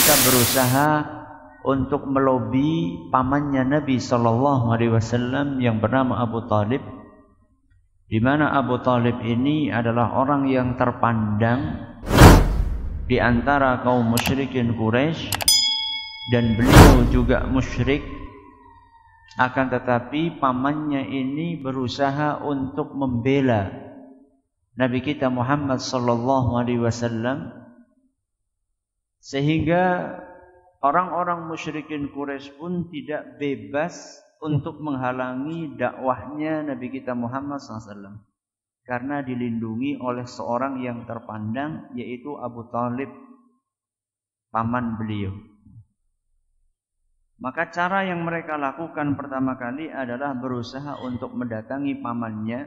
mereka berusaha untuk melobi pamannya Nabi Shallallahu Alaihi Wasallam yang bernama Abu Talib, di mana Abu Talib ini adalah orang yang terpandang di antara kaum musyrikin Quraisy, dan beliau juga musyrik. Akan tetapi pamannya ini berusaha untuk membela Nabi kita Muhammad Sallallahu Alaihi Wasallam, sehingga orang-orang musyrikin Quraisy pun tidak bebas untuk menghalangi dakwahnya Nabi kita Muhammad SAW, karena dilindungi oleh seorang yang terpandang, yaitu Abu Talib, paman beliau. Maka cara yang mereka lakukan pertama kali adalah berusaha untuk mendatangi pamannya,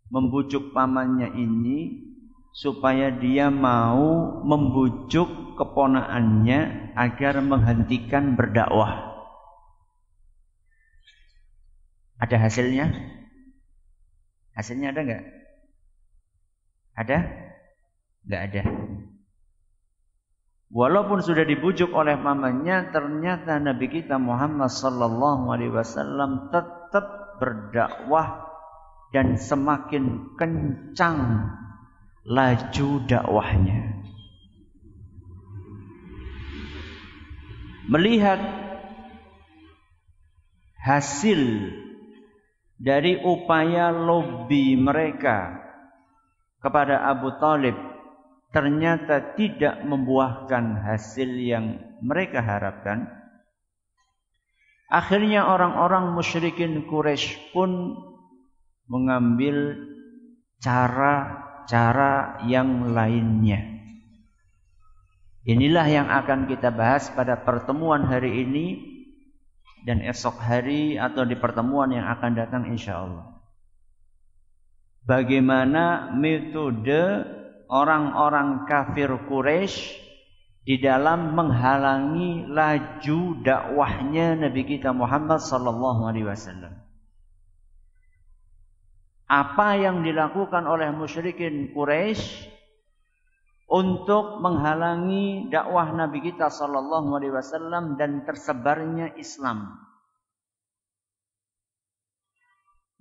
membujuk pamannya ini supaya dia mau membujuk keponakannya agar menghentikan berdakwah. Ada hasilnya? Hasilnya ada enggak? Ada? Enggak ada. Walaupun sudah dibujuk oleh pamannya, ternyata Nabi kita Muhammad sallallahu alaihi wasallam tetap berdakwah dan semakin kencang laju dakwahnya. Melihat hasil dari upaya lobi mereka kepada Abu Talib ternyata tidak membuahkan hasil yang mereka harapkan, akhirnya orang-orang musyrikin Quraisy pun mengambil cara-cara yang lainnya. Inilah yang akan kita bahas pada pertemuan hari ini dan esok hari atau di pertemuan yang akan datang insyaallah. Bagaimana metode orang-orang kafir Quraisy di dalam menghalangi laju dakwahnya Nabi kita Muhammad sallallahu alaihi wasallam. Apa yang dilakukan oleh musyrikin Quraisy untuk menghalangi dakwah Nabi kita sallallahu alaihi wasallam dan tersebarnya Islam.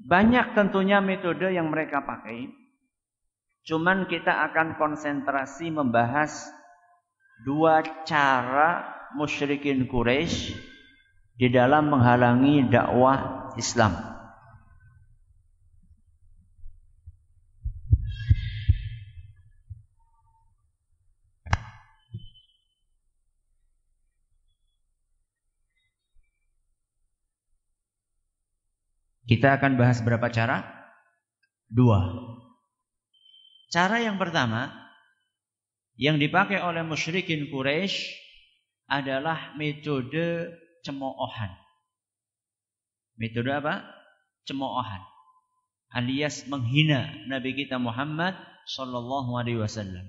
Banyak tentunya metode yang mereka pakai. Cuman kita akan konsentrasi membahas dua cara musyrikin Quraisy di dalam menghalangi dakwah Islam. Kita akan bahas berapa cara? Dua. Cara yang pertama yang dipakai oleh musyrikin Quraisy adalah metode cemoohan. Metode apa? Cemoohan. Alias menghina Nabi kita Muhammad sallallahu alaihi wasallam.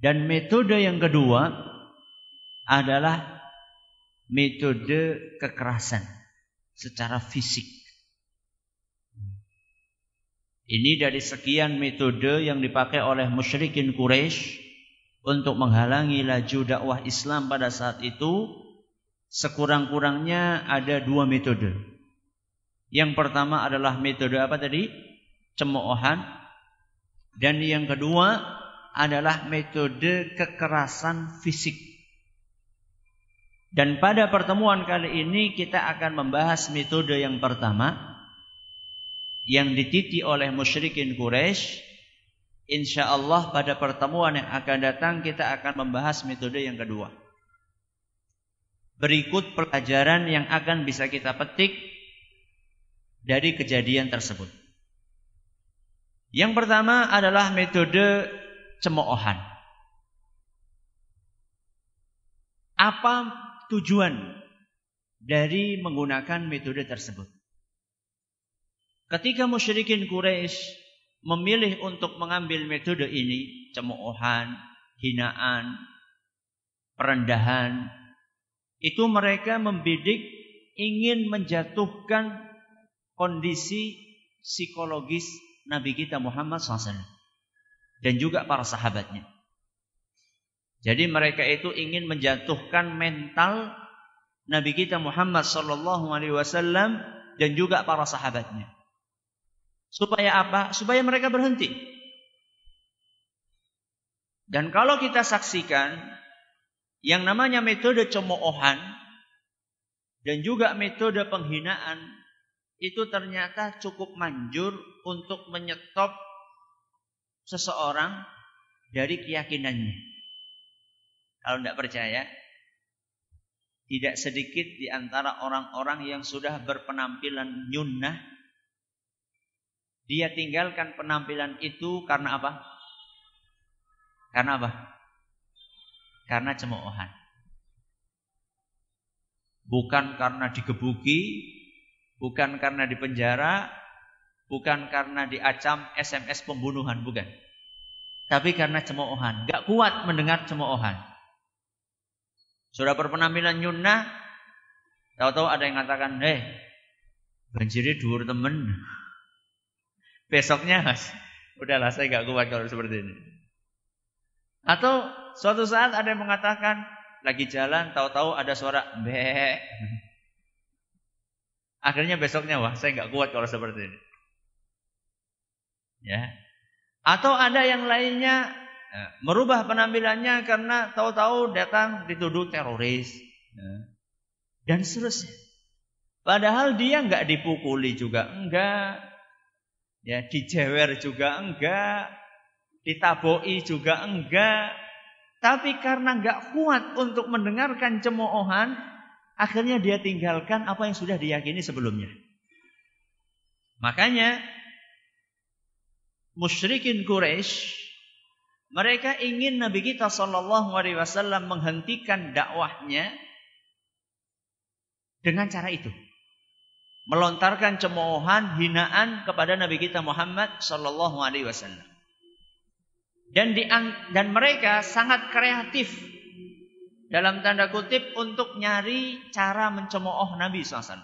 Dan metode yang kedua adalah metode kekerasan secara fisik. Ini dari sekian metode yang dipakai oleh musyrikin Quraisy untuk menghalangi laju dakwah Islam pada saat itu. Sekurang-kurangnya ada dua metode. Yang pertama adalah metode apa tadi? Cemoohan. Dan yang kedua adalah metode kekerasan fisik. Dan pada pertemuan kali ini kita akan membahas metode yang pertama yang dititi oleh musyrikin Quraisy. Insyaallah pada pertemuan yang akan datang kita akan membahas metode yang kedua. Berikut pelajaran yang akan bisa kita petik dari kejadian tersebut. Yang pertama adalah metode cemoohan. Apa tujuan dari menggunakan metode tersebut? Ketika musyrikin Quraisy memilih untuk mengambil metode ini, cemoohan, hinaan, perendahan, itu mereka membidik ingin menjatuhkan kondisi psikologis Nabi kita Muhammad SAW dan juga para sahabatnya. Jadi mereka itu ingin menjatuhkan mental Nabi kita Muhammad sallallahu alaihi wasallam dan juga para sahabatnya. Supaya apa? Supaya mereka berhenti. Dan kalau kita saksikan yang namanya metode cemoohan dan juga metode penghinaan itu ternyata cukup manjur untuk menyetop seseorang dari keyakinannya. Kalau tidak percaya, tidak sedikit di antara orang-orang yang sudah berpenampilan nyunnah, dia tinggalkan penampilan itu karena apa? Karena apa? Karena cemoohan. Bukan karena digebuki, bukan karena dipenjara, bukan karena diacam SMS pembunuhan, bukan. Tapi karena cemoohan. Gak kuat mendengar cemoohan. Sudah berpenampilan nyunnah, tahu-tahu ada yang mengatakan, banjiri dhuwur temen. Besoknya, udahlah saya gak kuat kalau seperti ini. Atau suatu saat ada yang mengatakan, lagi jalan, tahu-tahu ada suara mbek. Akhirnya besoknya, wah saya gak kuat kalau seperti ini. Ya. Atau ada yang lainnya merubah penampilannya karena tahu-tahu datang dituduh teroris dan seterusnya. Padahal dia nggak dipukuli juga enggak, ya dijewer juga enggak, ditaboi juga enggak. Tapi karena nggak kuat untuk mendengarkan cemoohan, akhirnya dia tinggalkan apa yang sudah diyakini sebelumnya. Makanya musyrikin Quraisy, mereka ingin Nabi kita sallallahu alaihi wasallam menghentikan dakwahnya dengan cara itu. Melontarkan cemoohan, hinaan kepada Nabi kita Muhammad sallallahu alaihi wasallam. Dan mereka sangat kreatif dalam tanda kutip untuk nyari cara mencemooh Nabi SAW.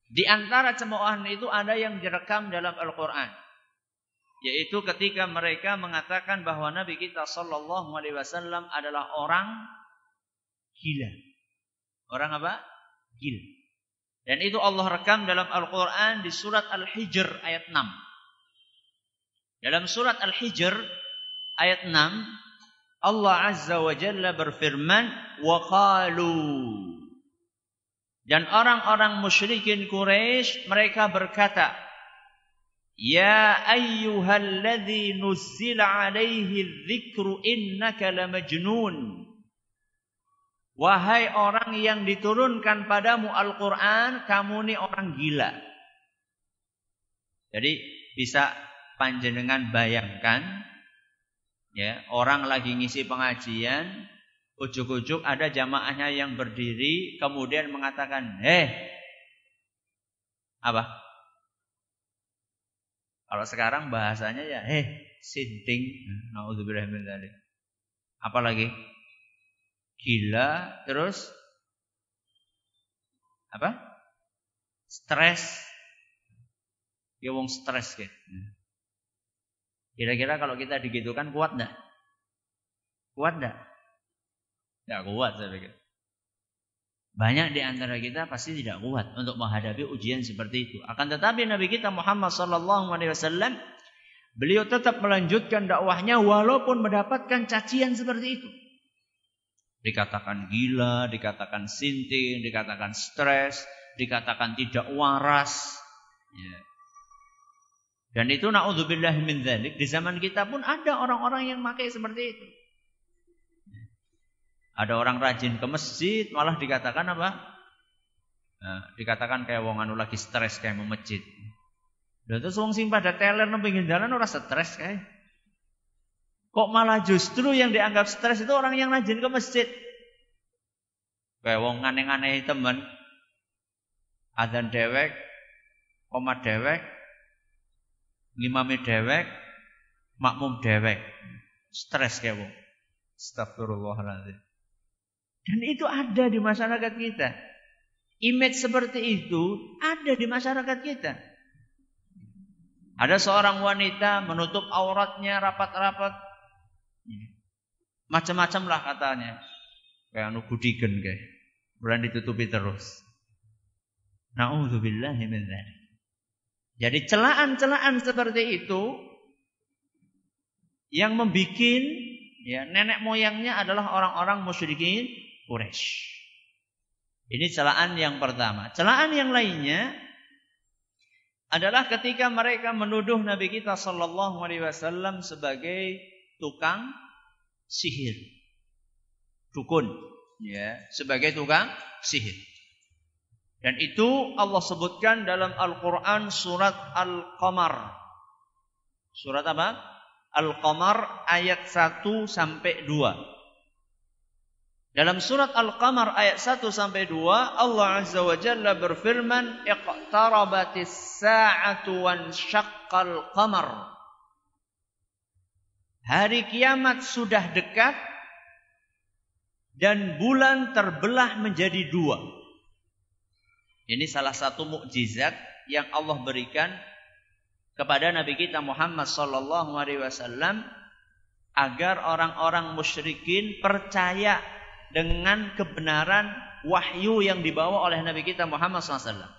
Di antara cemoohan itu ada yang direkam dalam Al-Quran. Yaitu ketika mereka mengatakan bahwa Nabi kita sallallahu alaihi wasallam adalah orang gila. Orang apa? Gila. Dan itu Allah rekam dalam Al-Quran di surat Al-Hijr ayat 6. Dalam surat Al-Hijr ayat 6, Allah Azza wa Jalla berfirman, wa qalu. Dan orang-orang musyrikin Quraisy mereka berkata, ya ayyuhalladzi nuzzila alaihi dzikru innaka lamajnun. Wahai orang yang diturunkan padamu Al-Quran, kamu ini orang gila. Jadi bisa panjenengan bayangkan, ya, orang lagi ngisi pengajian, ujuk-ujuk ada jamaahnya yang berdiri, kemudian mengatakan, apa? Kalau sekarang bahasanya ya, sinting, naudzubillah min dzalik. Apalagi gila, terus apa? Stres. Ya wong stres gitu. Kira-kira kalau kita digitukan kuat enggak? Kuat enggak? Enggak kuat saya pikir. Banyak di antara kita pasti tidak kuat untuk menghadapi ujian seperti itu. Akan tetapi Nabi kita Muhammad sallallahu alaihi wasallam, beliau tetap melanjutkan dakwahnya walaupun mendapatkan cacian seperti itu. Dikatakan gila, dikatakan sinting, dikatakan stres, dikatakan tidak waras. Ya. Dan itu naudzubillah min dzalik, di zaman kita pun ada orang-orang yang pakai seperti itu. Ada orang rajin ke masjid malah dikatakan apa? Nah, dikatakan kayak wong anu lagi stres kayak mau masjid. Lha terus wong sing pada teler nang pinggir dalan ora stres kae. Kok malah justru yang dianggap stres itu orang yang rajin ke masjid. Kayak wong aneh-aneh temen. Adzan dewek, qomat dewek, ngimami dewek, makmum dewek. Stres kayak wong. Astagfirullahaladzim. Dan itu ada di masyarakat kita. Image seperti itu ada di masyarakat kita. Ada seorang wanita menutup auratnya rapat-rapat. Macam-macam lah katanya. Kayak anu gudigen kayak. Bulan ditutupi terus. Na'udzubillahi min dzalik. Jadi celaan-celaan seperti itu yang membikin ya nenek moyangnya adalah orang-orang musyrikin Quraisy. Ini celaan yang pertama. Celaan yang lainnya adalah ketika mereka menuduh Nabi kita sallallahu alaihi wasallam sebagai tukang sihir. Dukun, ya, sebagai tukang sihir. Dan itu Allah sebutkan dalam Al-Qur'an surat Al-Qamar. Surat apa? Al-Qamar ayat 1 sampai 2. Dalam surat Al-Qamar ayat 1 sampai 2 Allah Azza wa Jalla berfirman, "Iqtarabatis sa'atu wan syaqqal qamar." Hari kiamat sudah dekat dan bulan terbelah menjadi dua. Ini salah satu mukjizat yang Allah berikan kepada Nabi kita Muhammad sallallahu alaihi wasallam agar orang-orang musyrikin percaya dengan kebenaran wahyu yang dibawa oleh Nabi kita Muhammad sallallahu alaihi wasallam.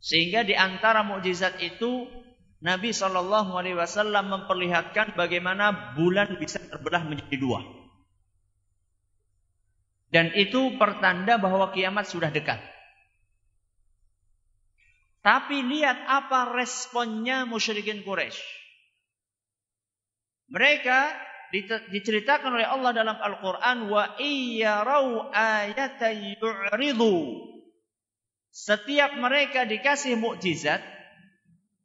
Sehingga di antara mukjizat itu Nabi sallallahu alaihi wasallam memperlihatkan bagaimana bulan bisa terbelah menjadi dua. Dan itu pertanda bahwa kiamat sudah dekat. Tapi lihat apa responnya musyrikin Quraisy. Mereka diceritakan oleh Allah dalam Al-Quran, wa iyyarau ayatan yu'ridu. Setiap mereka dikasih mukjizat,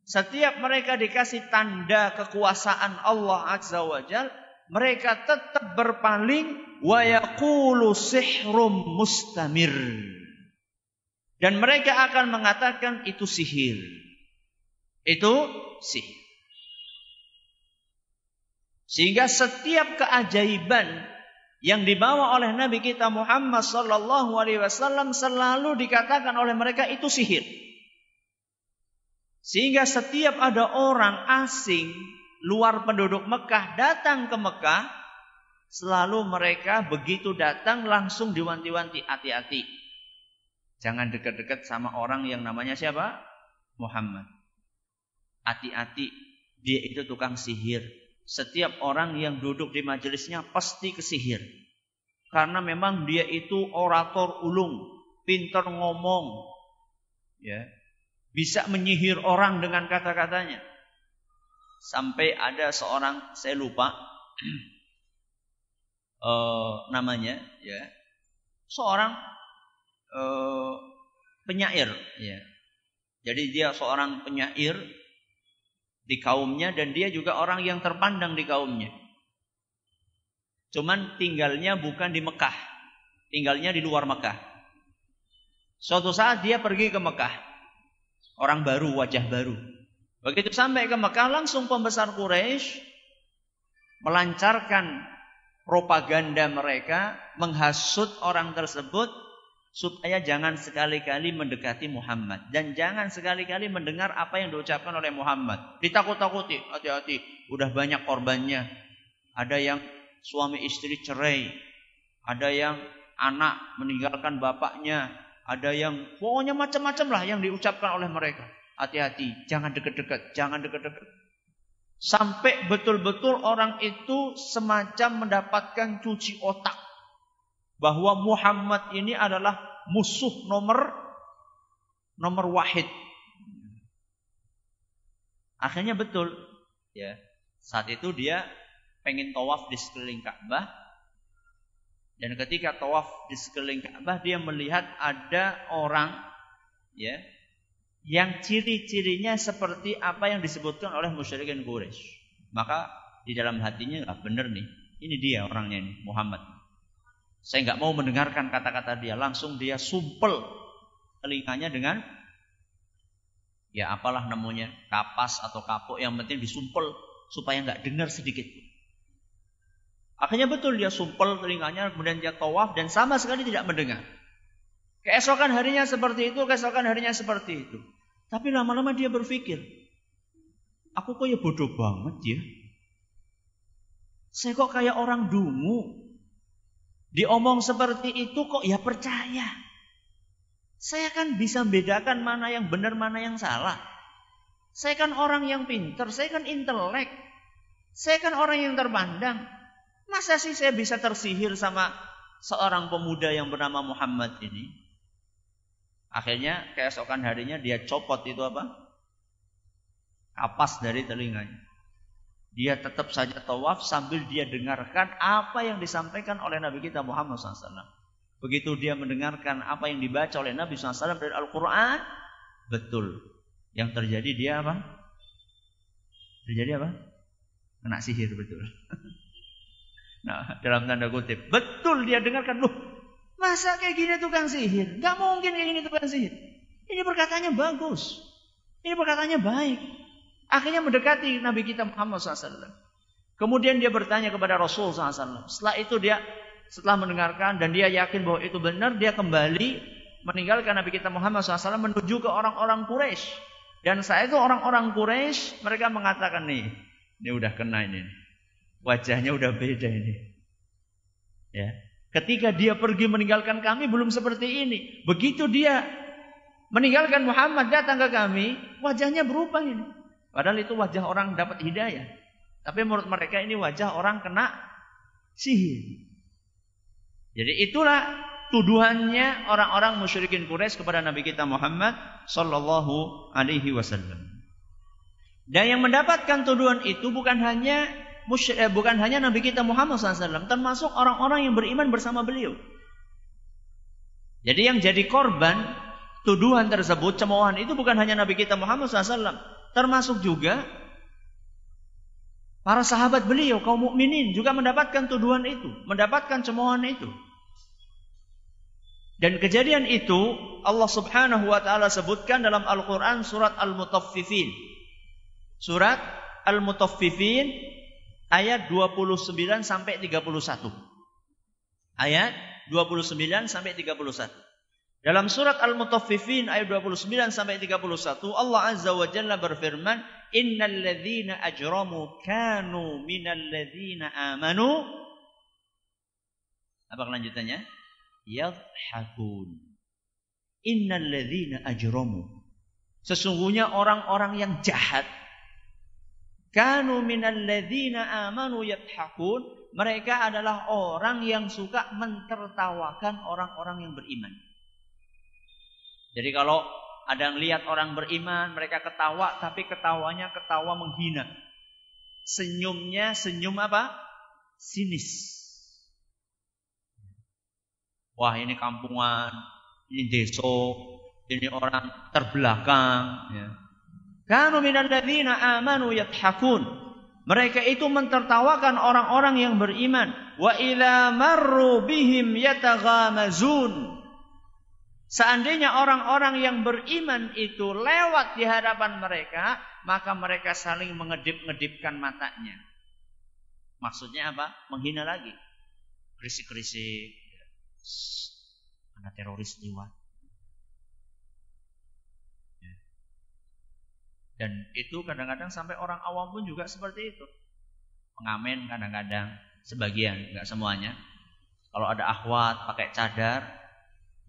setiap mereka dikasih tanda kekuasaan Allah Azza wa Jalla, mereka tetap berpaling, wa yaqulu sihrum mustamir. Dan mereka akan mengatakan itu sihir. Itu sihir. Sehingga setiap keajaiban yang dibawa oleh Nabi kita Muhammad sallallahu alaihi wasallam selalu dikatakan oleh mereka itu sihir. Sehingga setiap ada orang asing luar penduduk Mekah datang ke Mekah, selalu mereka begitu datang langsung diwanti-wanti, hati-hati. Jangan dekat-dekat sama orang yang namanya siapa? Muhammad. Hati-hati, dia itu tukang sihir. Setiap orang yang duduk di majelisnya pasti kesihir. Karena memang dia itu orator ulung, pintar ngomong, ya, bisa menyihir orang dengan kata-katanya. Sampai ada seorang, saya lupa namanya, ya, seorang penyair, ya. Jadi dia seorang penyair di kaumnya dan dia juga orang yang terpandang di kaumnya. Cuman tinggalnya bukan di Mekah, tinggalnya di luar Mekah. Suatu saat dia pergi ke Mekah, orang baru, wajah baru. Begitu sampai ke Mekah, langsung pembesar Quraisy melancarkan propaganda mereka, menghasut orang tersebut supaya jangan sekali-kali mendekati Muhammad dan jangan sekali-kali mendengar apa yang diucapkan oleh Muhammad. Ditakut-takuti, hati-hati, udah banyak korbannya. Ada yang suami istri cerai, ada yang anak meninggalkan bapaknya, ada yang pokoknya macam-macam lah yang diucapkan oleh mereka. Hati-hati, jangan dekat-dekat, jangan dekat-dekat. Sampai betul-betul orang itu semacam mendapatkan cuci otak bahwa Muhammad ini adalah musuh nomor wahid. Akhirnya betul, ya. Saat itu dia pengen tawaf di sekeliling Ka'bah, dan ketika tawaf di sekeliling Ka'bah dia melihat ada orang, ya, yang ciri-cirinya seperti apa yang disebutkan oleh musyrikin Quraisy. Maka di dalam hatinya, benar nih, ini dia orangnya ini, Muhammad. Saya nggak mau mendengarkan kata-kata dia. Langsung dia sumpel telinganya dengan, ya apalah namanya, kapas atau kapuk. Yang penting disumpel supaya nggak dengar sedikit. Akhirnya betul dia sumpel telinganya, kemudian dia tawaf dan sama sekali tidak mendengar. Keesokan harinya seperti itu, keesokan harinya seperti itu. Tapi lama-lama dia berpikir, aku kok ya bodoh banget ya. Saya kok kayak orang dungu. Diomong seperti itu kok ya percaya. Saya kan bisa membedakan mana yang benar, mana yang salah. Saya kan orang yang pintar, saya kan intelek. Saya kan orang yang terpandang. Masa sih saya bisa tersihir sama seorang pemuda yang bernama Muhammad ini? Akhirnya keesokan harinya dia copot itu apa? Kapas dari telinganya. Dia tetap saja tawaf sambil dia dengarkan apa yang disampaikan oleh Nabi kita Muhammad SAW. Begitu dia mendengarkan apa yang dibaca oleh Nabi SAW dari Al-Quran, betul. Yang terjadi dia apa? Terjadi apa? Kena sihir, betul. Nah, dalam tanda kutip, betul dia dengarkan. Loh, masa kayak gini tukang sihir? Gak mungkin kayak gini tukang sihir. Ini perkataannya bagus. Ini perkataannya baik. Akhirnya mendekati Nabi kita Muhammad SAW. Kemudian dia bertanya kepada Rasul SAW. Setelah itu dia setelah mendengarkan dan dia yakin bahwa itu benar, dia kembali meninggalkan Nabi kita Muhammad SAW menuju ke orang-orang Quraisy. Dan saat itu orang-orang Quraisy mereka mengatakan ini udah kena ini. Wajahnya udah beda ini. Ya. Ketika dia pergi meninggalkan kami belum seperti ini. Begitu dia meninggalkan Muhammad datang ke kami, wajahnya berubah ini. Padahal itu wajah orang dapat hidayah. Tapi menurut mereka ini wajah orang kena sihir. Jadi itulah tuduhannya orang-orang musyrikin Quraisy kepada Nabi kita Muhammad sallallahu alaihi wasallam. Dan yang mendapatkan tuduhan itu bukan hanya Nabi kita Muhammad SAW, termasuk orang-orang yang beriman bersama beliau. Jadi yang jadi korban tuduhan tersebut, cemoohan itu bukan hanya Nabi kita Muhammad SAW, termasuk juga para sahabat beliau, kaum mukminin juga mendapatkan tuduhan itu, mendapatkan cemoohan itu. Dan kejadian itu Allah Subhanahu wa taala sebutkan dalam Al-Qur'an surat Al-Mutaffifin. Surat Al-Mutaffifin ayat 29 sampai 31. Ayat 29 sampai 31. Dalam surat Al-Mutaffifin ayat 29 sampai 31 Allah Azza wa Jalla berfirman, "Innal ladzina ajramu kanu minal ladzina amanu." Apa kelanjutannya? Yadhhakun. Innal ladzina ajramu. Sesungguhnya orang-orang yang jahat, kanu minal ladzina amanu yadhhakun, mereka adalah orang yang suka mentertawakan orang-orang yang beriman. Jadi kalau ada yang lihat orang beriman, mereka ketawa, tapi ketawanya ketawa menghina. Senyumnya senyum apa? Sinis. Wah, ini kampungan, ini desa, ini orang terbelakang. Kanu minal ladzina amanu yadhhakun. Mereka itu mentertawakan orang-orang yang beriman. Wa idza marru bihim yataghamazun. Seandainya orang-orang yang beriman itu lewat di hadapan mereka, maka mereka saling mengedip-ngedipkan matanya. Maksudnya apa? Menghina lagi. Krisik-krisik. Ada teroris lewat. Dan itu kadang-kadang sampai orang awam pun juga seperti itu. Pengamen kadang-kadang, sebagian, enggak semuanya. Kalau ada akhwat pakai cadar,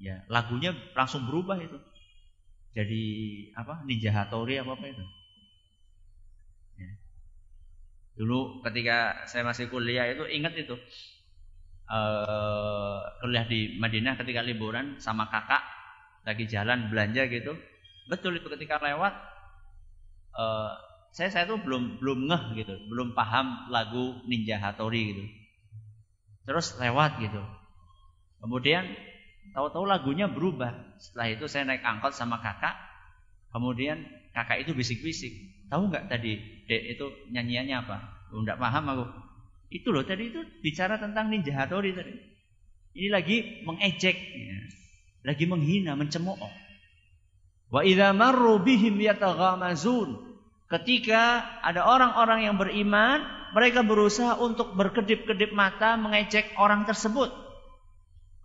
ya lagunya langsung berubah itu. Jadi apa? Ninja Hattori apa itu. Ya. Dulu ketika saya masih kuliah itu ingat itu. Kuliah di Madinah ketika liburan sama kakak lagi jalan belanja gitu. Betul itu ketika lewat saya tuh belum ngeh gitu, belum paham lagu Ninja Hattori gitu. Terus lewat gitu. Kemudian tahu-tahu lagunya berubah. Setelah itu saya naik angkot sama kakak. Kemudian kakak itu bisik-bisik. Tahu nggak tadi Dek itu nyanyiannya apa? Enggak paham aku. Itu loh tadi itu bicara tentang Ninja Hattori tadi. Ini lagi mengejek, ya. Lagi menghina, mencemooh. Wa idza marru bihim yataghamazun. Ketika ada orang-orang yang beriman, mereka berusaha untuk berkedip-kedip mata mengejek orang tersebut.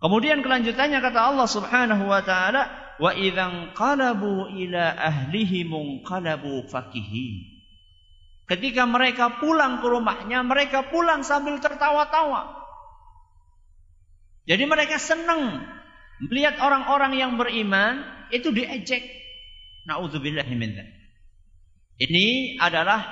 Kemudian kelanjutannya kata Allah Subhanahu wa taala, wa idzan qalabu ila ahlihim munqalabu fakihin. Ketika mereka pulang ke rumahnya, mereka pulang sambil tertawa-tawa. Jadi mereka senang melihat orang-orang yang beriman itu diejek. Na'udzubillahi min dzalik. Ini adalah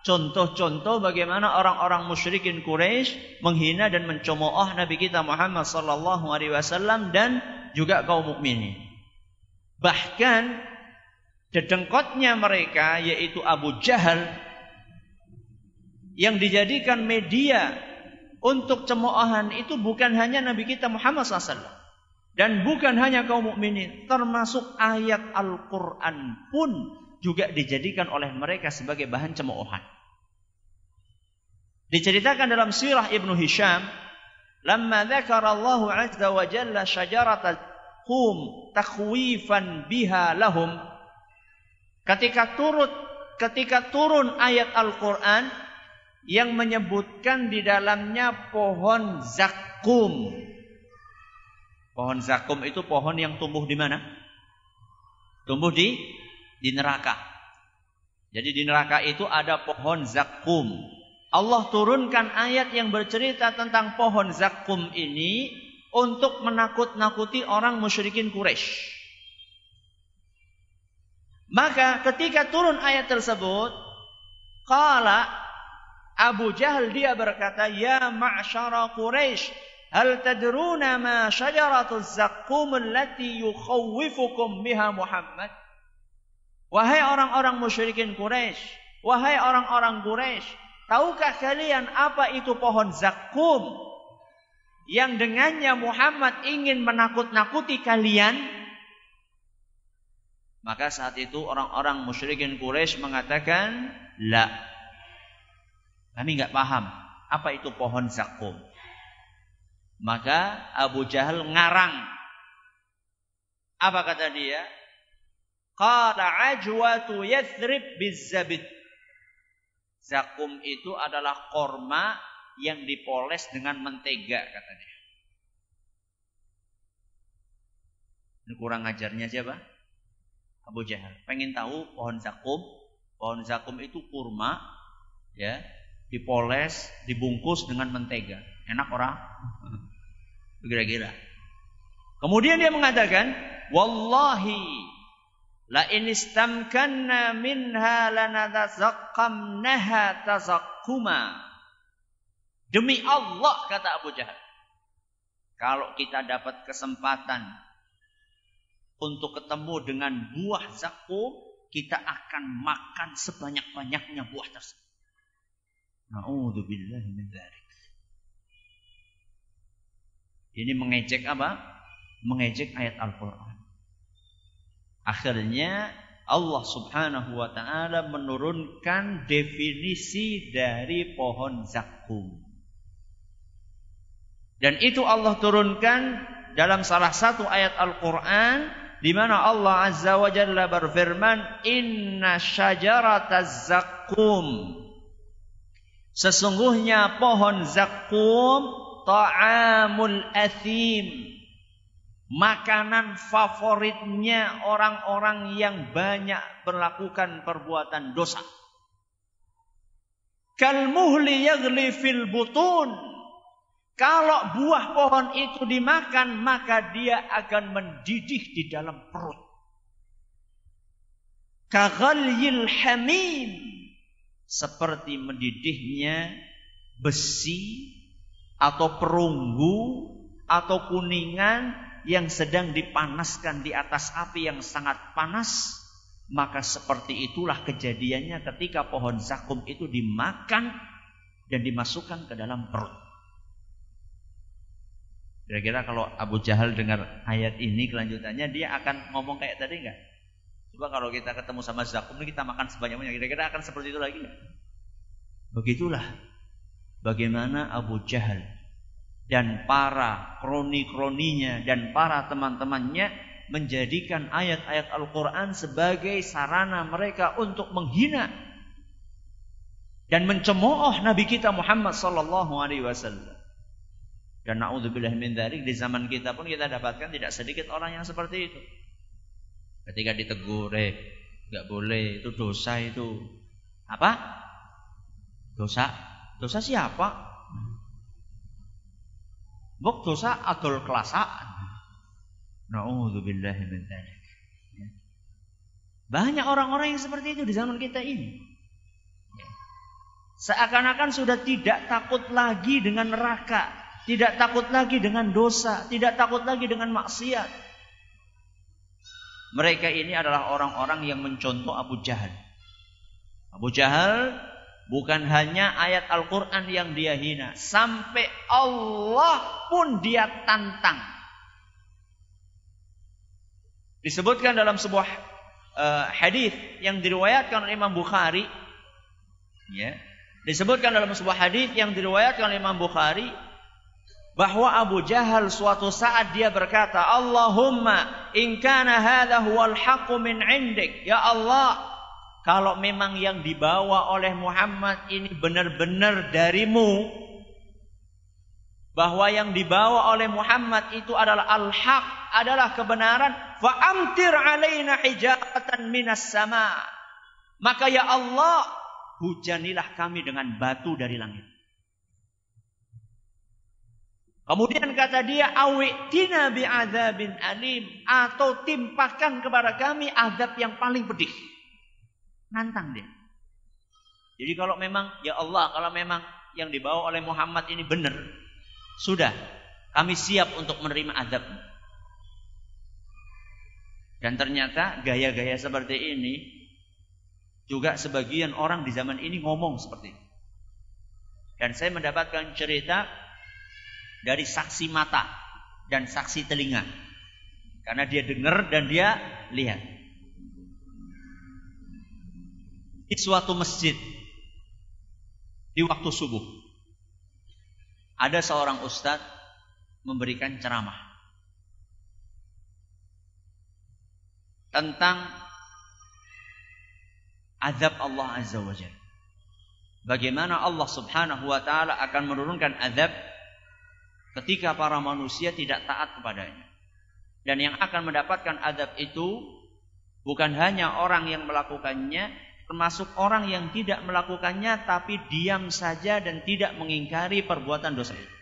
contoh-contoh bagaimana orang-orang musyrikin Quraisy menghina dan mencemooh Nabi kita Muhammad sallallahu alaihi wasallam dan juga kaum mukminin. Bahkan dedengkotnya mereka yaitu Abu Jahal yang dijadikan media untuk cemoohan itu bukan hanya Nabi kita Muhammad SAW dan bukan hanya kaum mukminin, termasuk ayat Al-Quran pun juga dijadikan oleh mereka sebagai bahan cemoohan. Diceritakan dalam sirah Ibnu Hisham, lamma dzakara Allah 'azza wa jalla syajaratal qum takhwifan biha lahum, ketika turun ayat Al-Quran yang menyebutkan di dalamnya pohon zakum. Pohon zakum itu pohon yang tumbuh di mana? Tumbuh di neraka. Jadi di neraka itu ada pohon zakum. Allah turunkan ayat yang bercerita tentang pohon zakum ini untuk menakut-nakuti orang musyrikin Quraisy. Maka ketika turun ayat tersebut, qala Abu Jahal dia berkata, ya ma'syara Quraisy, hal tadruna ma syajaratuz zaqqum allati yukhawwifukum biha Muhammad? Wahai orang-orang musyrikin Quraisy, wahai orang-orang Quraisy, tahukah kalian apa itu pohon zakum yang dengannya Muhammad ingin menakut-nakuti kalian? Maka saat itu orang-orang musyrikin Quraisy mengatakan, la, kami enggak paham apa itu pohon zakum. Maka Abu Jahal ngarang. Apa kata dia? Qala ajwatu Yathrib bizzabid. Zakum itu adalah korma yang dipoles dengan mentega, katanya. Ini kurang ajarnya siapa? Abu Jahal. Pengen tahu pohon zakum? Pohon zakum itu kurma, ya, dipoles, dibungkus dengan mentega. Enak orang? Kira-kira. Kemudian dia mengatakan, wallahi la in istamkanna minha lanatazaqqamnaha tazaqquma. Demi Allah, kata Abu Jahal, kalau kita dapat kesempatan untuk ketemu dengan buah zakum, kita akan makan sebanyak-banyaknya buah tersebut. Na'udzubillahi min dzalik. Ini mengejek apa? Mengejek ayat Al-Quran. Akhirnya Allah subhanahu wa ta'ala menurunkan definisi dari pohon zakum. Dan itu Allah turunkan dalam salah satu ayat Al-Quran, di mana Allah azza wa jalla berfirman, inna syajarataz zakum, sesungguhnya pohon zakum ta'amul athim, makanan favoritnya orang-orang yang banyak melakukan perbuatan dosa. Kal muhli yaghli fil butun, kalau buah pohon itu dimakan maka dia akan mendidih di dalam perut. Kaghalyil hamim, seperti mendidihnya besi atau perunggu atau kuningan yang sedang dipanaskan di atas api yang sangat panas. Maka seperti itulah kejadiannya ketika pohon zakum itu dimakan dan dimasukkan ke dalam perut. Kira-kira kalau Abu Jahal dengar ayat ini kelanjutannya, dia akan ngomong kayak tadi enggak? Coba kalau kita ketemu sama zakum ini kita makan sebanyak-banyaknya, kira-kira akan seperti itu lagi enggak? Begitulah bagaimana Abu Jahal dan para kroni-kroninya dan para teman-temannya menjadikan ayat-ayat Al-Quran sebagai sarana mereka untuk menghina dan mencemooh Nabi kita Muhammad sallallahu alaihi wasallam. Dan na'udzubillah min dzalik, di zaman kita pun kita dapatkan tidak sedikit orang yang seperti itu. Ketika ditegur, enggak boleh, itu dosa itu. Apa? Dosa siapa? Bok dosa adol kelasaan. Na'udzubillahi min dzalik. Banyak orang-orang yang seperti itu di zaman kita ini. Seakan-akan sudah tidak takut lagi dengan neraka, tidak takut lagi dengan dosa, tidak takut lagi dengan maksiat. Mereka ini adalah orang-orang yang mencontoh Abu Jahal. Abu Jahal bukan hanya ayat Al-Quran yang dia hina, sampai Allah pun dia tantang. Disebutkan dalam sebuah hadis yang diriwayatkan oleh Imam Bukhari, ya. Disebutkan dalam sebuah hadis yang diriwayatkan oleh Imam Bukhari bahwa Abu Jahal suatu saat dia berkata, Allahumma in kana hadha huwal haqqu min 'indik. Ya Allah, kalau memang yang dibawa oleh Muhammad ini benar-benar darimu, bahwa yang dibawa oleh Muhammad itu adalah al-haq, adalah kebenaran, fa amtir 'alaina hijaratan minas sama. Maka ya Allah, hujanilah kami dengan batu dari langit. Kemudian kata dia, awi'tina bi'adzabin alim, atau timpakan kepada kami azab yang paling pedih. Nantang dia. Jadi kalau memang, ya Allah, kalau memang yang dibawa oleh Muhammad ini benar, sudah, kami siap untuk menerima azab. Dan ternyata gaya-gaya seperti ini juga sebagian orang di zaman ini ngomong seperti itu. Dan saya mendapatkan cerita dari saksi mata dan saksi telinga. Karena dia dengar dan dia lihat. Di suatu masjid di waktu subuh, ada seorang ustadz memberikan ceramah tentang azab Allah Azza wa Jalla. Bagaimana Allah Subhanahu wa taala akan menurunkan azab ketika para manusia tidak taat kepadanya. Dan yang akan mendapatkan azab itu bukan hanya orang yang melakukannya, termasuk orang yang tidak melakukannya tapi diam saja dan tidak mengingkari perbuatan dosa itu.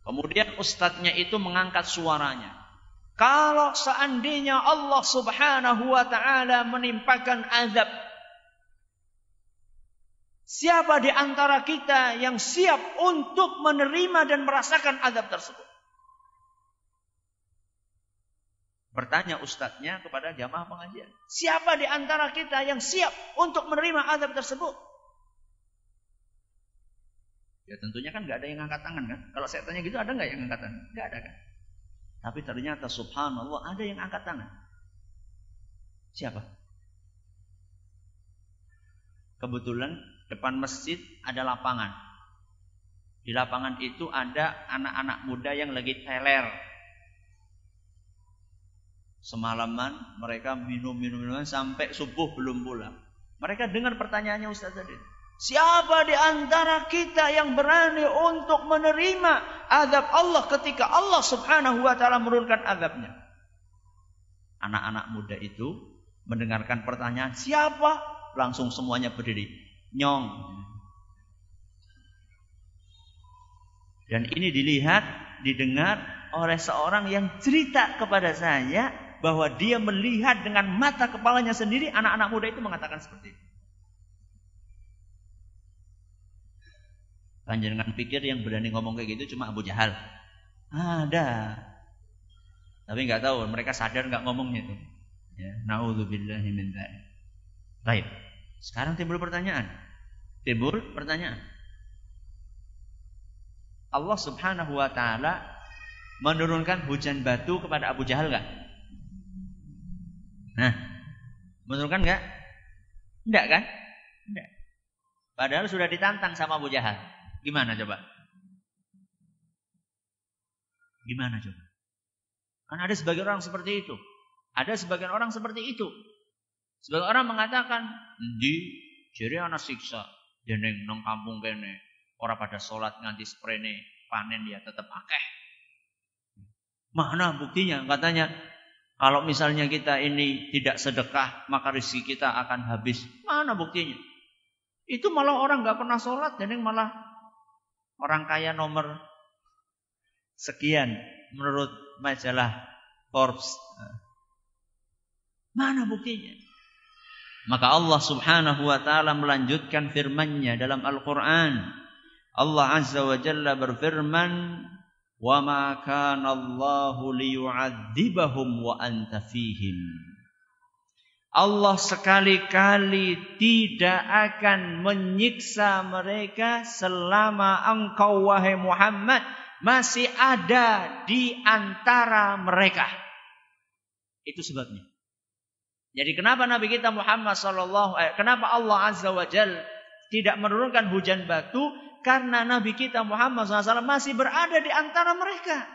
Kemudian ustadznya itu mengangkat suaranya. Kalau seandainya Allah Subhanahu wa taala menimpakan azab, siapa di antara kita yang siap untuk menerima dan merasakan azab tersebut? Bertanya ustadznya kepada jamaah pengajian. Siapa di antara kita yang siap untuk menerima azab tersebut? Ya tentunya kan gak ada yang angkat tangan kan. Kalau saya tanya gitu, ada gak yang angkat tangan? Gak ada kan. Tapi ternyata subhanallah ada yang angkat tangan. Siapa? Kebetulan depan masjid ada lapangan. Di lapangan itu ada anak-anak muda yang lagi teler. Semalaman mereka minum sampai subuh belum pulang. Mereka dengar pertanyaannya Ustaz tadi. Siapa di antara kita yang berani untuk menerima azab Allah ketika Allah Subhanahu wa taala menurunkan azabnya? Anak-anak muda itu mendengarkan pertanyaan siapa, langsung semuanya berdiri. Nyong. Dan ini dilihat, didengar oleh seorang yang cerita kepada saya bahwa dia melihat dengan mata kepalanya sendiri anak-anak muda itu mengatakan seperti itu. Panjenengan pikir yang berani ngomong kayak gitu cuma Abu Jahal? Ada. Tapi nggak tahu mereka sadar nggak ngomongnya itu. Ya, naudzubillahi min dzalik. Baik. Sekarang timbul pertanyaan. Allah Subhanahu wa taala menurunkan hujan batu kepada Abu Jahal enggak? Nah, menurunkan enggak? Enggak kan? Enggak. Padahal sudah ditantang sama Abu Jahal. Gimana coba? Kan ada sebagian orang seperti itu. Ada sebagian orang seperti itu. Sebagian orang mengatakan, "Di jere ana siksa dening nang kampung kene, ora pada salat nganti sprene, panen dia tetap akeh." Mana buktinya? Katanya, kalau misalnya kita ini tidak sedekah, maka rezeki kita akan habis. Mana buktinya? Itu malah orang nggak pernah sholat, jadi malah orang kaya nomor sekian menurut majalah Forbes. Mana buktinya? Maka Allah Subhanahu wa taala melanjutkan firman-Nya dalam Al-Qur'an. Allah Azza wa Jalla berfirman, "Wa ma kana Allahu liyu'adzibahum wa anta fihim." Allah sekali-kali tidak akan menyiksa mereka selama engkau wahai Muhammad masih ada di antara mereka. Itu sebabnya. Jadi kenapa Nabi kita Muhammad kenapa Allah Azza wa Jalla tidak menurunkan hujan batu? Karena Nabi kita Muhammad SAW masih berada di antara mereka.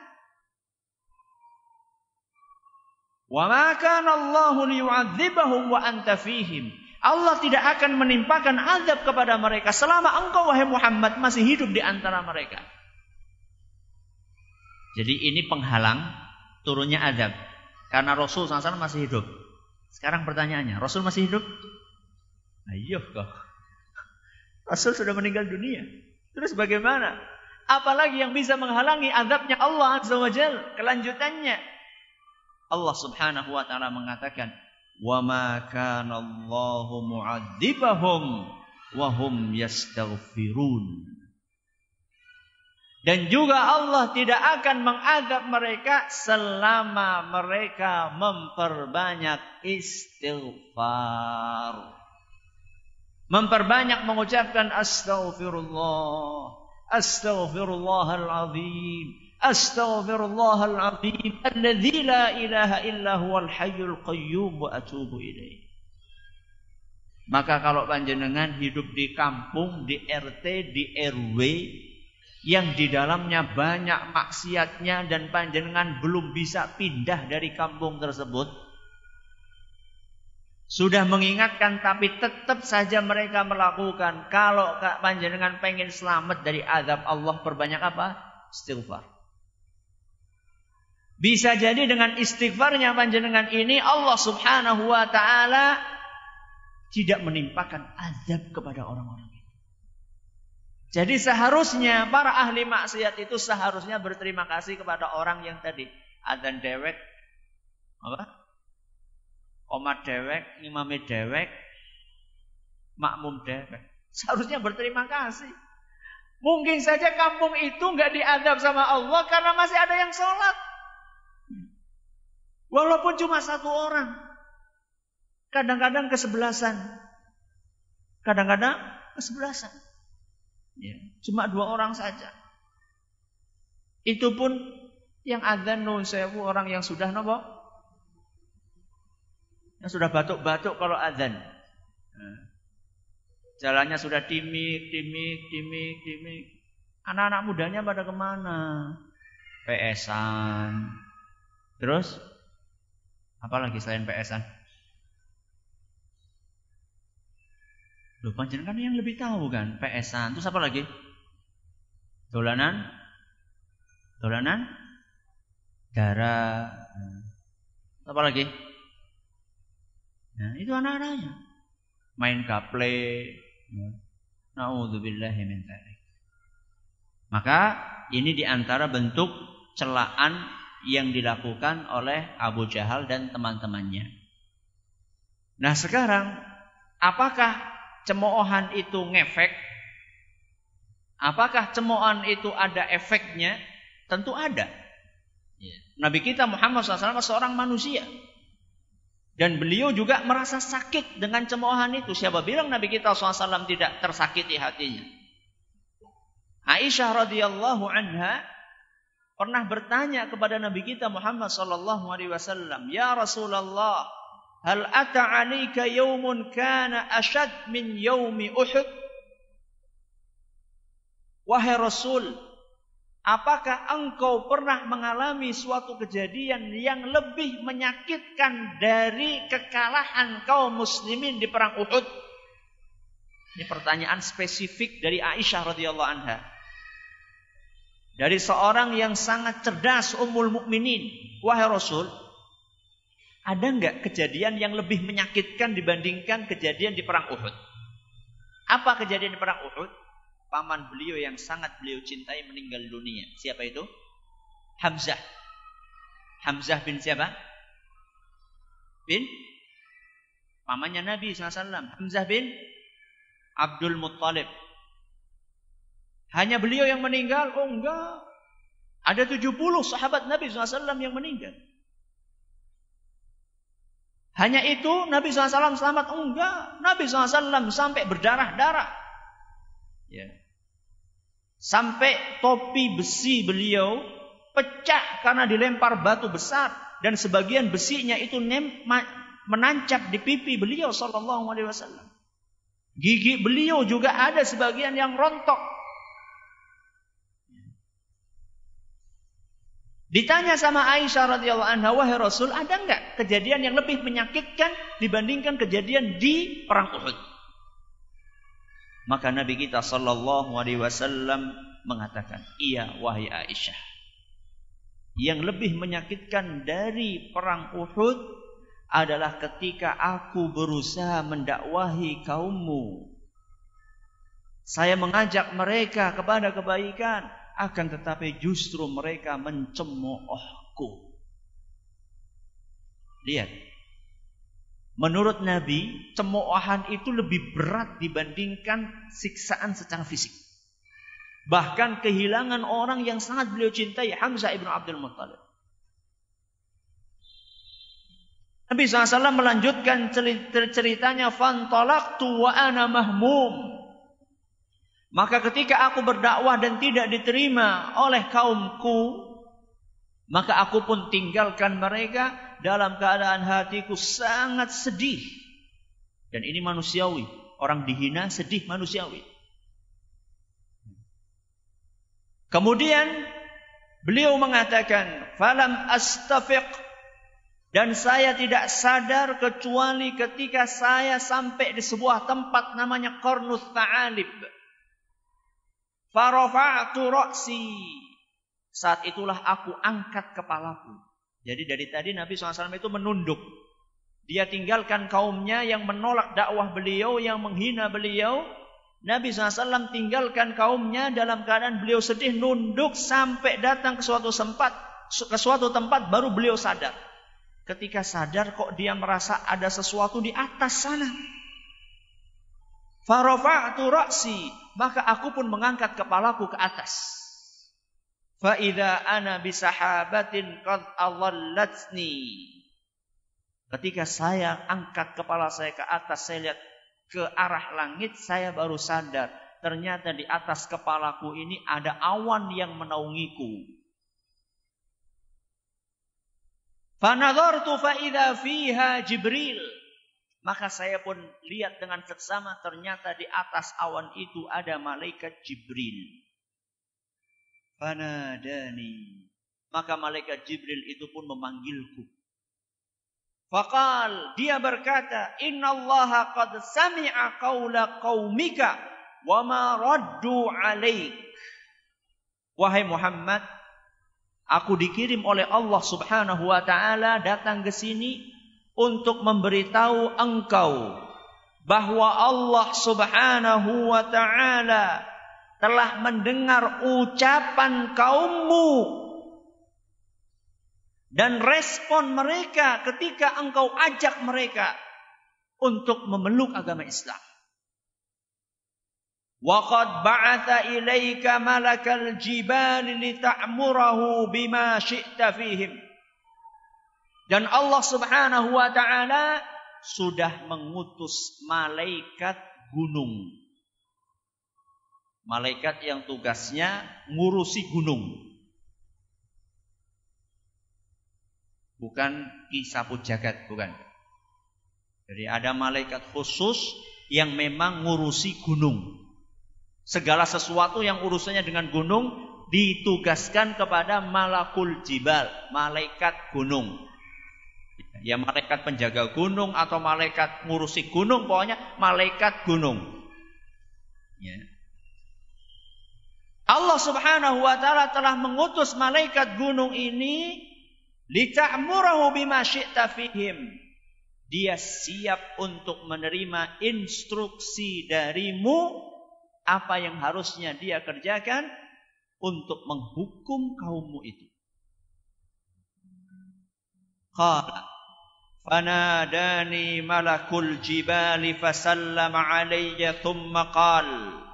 Wa ma kana Allahu liyu'adzibahum wa anta fihim. Allah tidak akan menimpakan azab kepada mereka selama engkau wahai Muhammad masih hidup di antara mereka. Jadi ini penghalang turunnya azab karena Rasul SAW masih hidup. Sekarang pertanyaannya, Rasul masih hidup? Ayo kok. Rasul sudah meninggal dunia. Terus bagaimana? Apalagi yang bisa menghalangi azabnya Allah Azza wa Jalla? Kelanjutannya Allah Subhanahu wa taala mengatakan, "Wa ma kana Allahu mu'adzibahum wa hum yastaghfirun." Dan juga Allah tidak akan mengazab mereka selama mereka memperbanyak istighfar. Memperbanyak mengucapkan astaghfirullah, astaghfirullahal azim. Astaghfirullahal azim alladzi la ilaha illa huwal hayyul qayyum wa atubu ilaih. Maka kalau panjenengan hidup di kampung, di RT, di RW yang di dalamnya banyak maksiatnya dan panjenengan belum bisa pindah dari kampung tersebut, sudah mengingatkan tapi tetap saja mereka melakukan, kalau panjenengan pengen selamat dari azab Allah, perbanyak apa? Istighfar. Bisa jadi dengan istighfarnya panjenengan ini Allah Subhanahu wa taala tidak menimpakan azab kepada orang-orang itu. Jadi seharusnya para ahli maksiat itu seharusnya berterima kasih kepada orang yang tadi adzan dewek, qomat dewek, imame dewek, makmum dewek. Seharusnya berterima kasih. Mungkin saja kampung itu enggak diazab sama Allah karena masih ada yang sholat. Walaupun cuma satu orang. Kadang-kadang kesebelasan. Kadang-kadang kesebelasan. Ya, cuma 2 orang saja. Itu pun yang adzan nun sewu orang yang sudah nopo? Yang sudah batuk-batuk kalau adzan. Jalannya sudah timik. Anak-anak mudanya pada kemana? PS-an. Terus apalagi selain PS-an? Loh, panjenengan yang lebih tahu kan, PS-an. Terus apa lagi? Dolanan darah. Apa lagi? Nah, itu anak-anaknya. Main gaple. Na'udzubillahi min dzalik. Maka ini diantara bentuk celaan yang dilakukan oleh Abu Jahal dan teman-temannya. Nah sekarang, apakah cemoohan itu ngefek? Apakah cemoohan itu ada efeknya? Tentu ada. Nabi kita Muhammad SAW seorang manusia. Dan beliau juga merasa sakit dengan cemoohan itu. Siapa bilang Nabi kita SAW tidak tersakiti hatinya? Aisyah radhiyallahu anha pernah bertanya kepada Nabi kita Muhammad sallallahu alaihi wasallam, "Ya Rasulullah, hal ata 'alaika yaumun kana ashad min yaumi Uhud?" Wahai Rasul, apakah engkau pernah mengalami suatu kejadian yang lebih menyakitkan dari kekalahan kaum muslimin di perang Uhud? Ini pertanyaan spesifik dari Aisyah radhiyallahu anha. Dari seorang yang sangat cerdas, Ummul Mukminin. Wahai Rasul, ada enggak kejadian yang lebih menyakitkan dibandingkan kejadian di perang Uhud? Apa kejadian di perang Uhud? Paman beliau yang sangat beliau cintai meninggal dunia. Siapa itu? Hamzah. Hamzah bin siapa? Bin pamannya Nabi SAW. Hamzah bin Abdul Muttalib. Hanya beliau yang meninggal? Oh enggak. Ada 70 sahabat Nabi SAW yang meninggal. Hanya itu Nabi SAW selamat? Enggak. Nabi SAW sampai berdarah-darah. Ya. Sampai topi besi beliau pecah karena dilempar batu besar. Dan sebagian besinya itu menancap di pipi beliau SAW. Gigi beliau juga ada sebagian yang rontok. Ditanya sama Aisyah radhiyallahu anha, wahai Rasul, ada enggak kejadian yang lebih menyakitkan dibandingkan kejadian di perang Uhud? Maka Nabi kita sallallahu alaihi wasallam mengatakan, iya wahai Aisyah. Yang lebih menyakitkan dari perang Uhud adalah ketika aku berusaha mendakwahi kaummu. Saya mengajak mereka kepada kebaikan. Akan tetapi justru mereka mencemoohku. Lihat. Menurut Nabi, cemoohan itu lebih berat dibandingkan siksaan secara fisik. Bahkan kehilangan orang yang sangat beliau cintai, Hamzah ibn Abdul Muttalib. Nabi SAW melanjutkan ceritanya, fantalaqtu wa ana mahmum. Maka ketika aku berdakwah dan tidak diterima oleh kaumku, maka aku pun tinggalkan mereka dalam keadaan hatiku sangat sedih. Dan ini manusiawi. Orang dihina sedih manusiawi. Kemudian beliau mengatakan, falam astafiq, dan saya tidak sadar kecuali ketika saya sampai di sebuah tempat namanya Qarnus Ta'alib. Farafa'tu ra'si. Saat itulah aku angkat kepalaku. Jadi dari tadi Nabi SAW itu menunduk. Dia tinggalkan kaumnya yang menolak dakwah beliau, yang menghina beliau. Nabi SAW tinggalkan kaumnya dalam keadaan beliau sedih, nunduk sampai datang ke suatu tempat baru beliau sadar. Ketika sadar kok dia merasa ada sesuatu di atas sana. Farafa'tu ra'si, maka aku pun mengangkat kepalaku ke atas. Fa idza ana bi sahabatin qad adallatni. Ketika saya angkat kepala saya ke atas, saya lihat ke arah langit, saya baru sadar ternyata di atas kepalaku ini ada awan yang menaungiku. Fa nadartu fa idza fiha Jibril. Maka saya pun lihat dengan seksama, ternyata di atas awan itu ada malaikat Jibril. Fanadani. Maka malaikat Jibril itu pun memanggilku. Faqal, dia berkata, innallaha qad sami'a qawla qaumika wa ma raddu alaik. Wahai Muhammad, aku dikirim oleh Allah Subhanahu wa taala datang ke sini untuk memberitahu engkau bahwa Allah Subhanahu wa ta'ala telah mendengar ucapan kaummu dan respon mereka ketika engkau ajak mereka untuk memeluk agama Islam. Wa qad ba'atha ilaika malakal jibali lita'murahu bima syi'ta fihim. Dan Allah Subhanahu wa ta'ala sudah mengutus malaikat gunung. Malaikat yang tugasnya ngurusi gunung. Bukan Ki Sapu Jagat, bukan. Jadi ada malaikat khusus yang memang ngurusi gunung. Segala sesuatu yang urusannya dengan gunung ditugaskan kepada malakul jibal, malaikat gunung. Ya malaikat penjaga gunung atau malaikat ngurusi gunung, pokoknya malaikat gunung. Ya. Allah Subhanahu wa ta'ala telah mengutus malaikat gunung ini lita'murahu bima syi'ta fihim. dia siap untuk menerima instruksi darimu apa yang harusnya dia kerjakan untuk menghukum kaummu itu. Qala fanadani malakul jibali fasallama alayya thumma qala.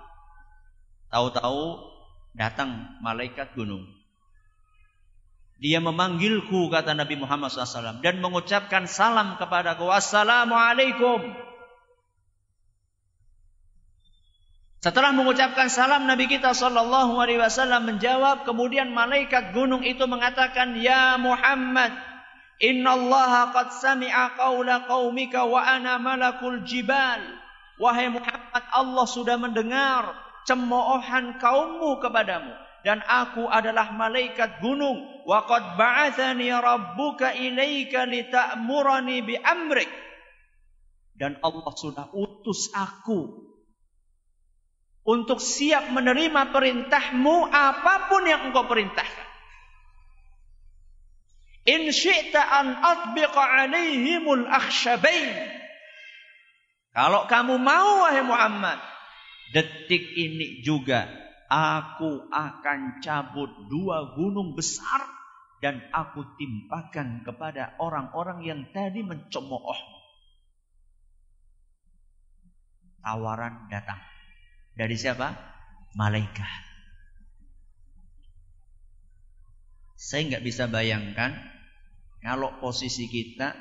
Tahu-tahu datang malaikat gunung. Dia memanggilku, kata Nabi Muhammad SAW, dan mengucapkan salam kepadaku. Assalamualaikum. Setelah mengucapkan salam, Nabi kita SAW menjawab. Kemudian malaikat gunung itu mengatakan, Ya Muhammad, innallaha qad sami'a qawla qaumika wa ana malakul jibal. Wahai Muhammad, Allah sudah mendengar cemoohan kaummu kepadamu. Dan aku adalah malaikat gunung. Wa qad ba'athani rabbuka ilaika lita'murani bi amrik. Dan Allah sudah utus aku untuk siap menerima perintahmu apapun yang engkau perintahkan. In syi'ta an atbiqa alaihimul akhsyabain. Kalau kamu mau, wahai Muhammad, detik ini juga aku akan cabut 2 gunung besar dan aku timpakan kepada orang-orang yang tadi mencemoohmu. Tawaran datang. Dari siapa? Malaikat. Saya nggak bisa bayangkan kalau posisi kita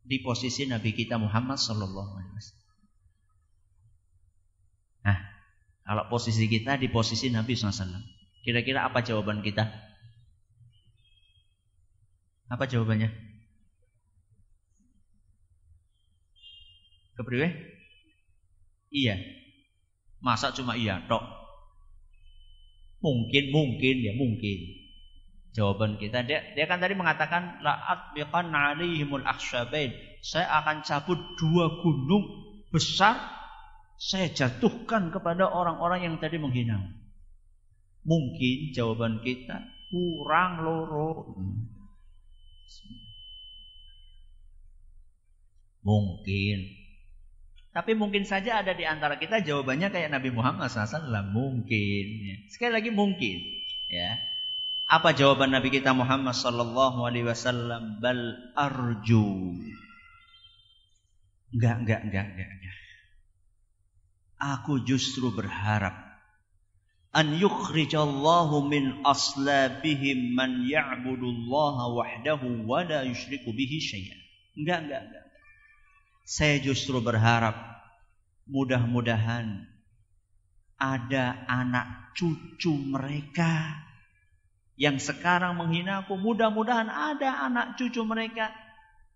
di posisi Nabi kita Muhammad sallallahu alaihi wasallam. Nah, kalau posisi kita di posisi Nabi SAW, kira-kira apa jawaban kita? Apa jawabannya? Kepriwe? Iya. Masa cuma iya tok? Mungkin ya mungkin. Jawaban kita, dia kan tadi mengatakan la'at biqan 'alaihimul akhsyabain. Saya akan cabut 2 gunung besar. Saya jatuhkan kepada orang-orang yang tadi menghina. Mungkin jawaban kita kurang loro. Mungkin. Tapi mungkin saja ada di antara kita jawabannya kayak Nabi Muhammad SAW. Mungkin. Sekali lagi mungkin. Ya. Apa jawaban Nabi kita Muhammad SAW? Bal arju. Enggak. Aku justru berharap an yukhrijallahu min aslabihim man ya'budullaha wahdahu wa la yusyriku bihi syai'an. Enggak. Saya justru berharap mudah-mudahan ada anak cucu mereka yang sekarang menghina aku. Mudah-mudahan ada anak cucu mereka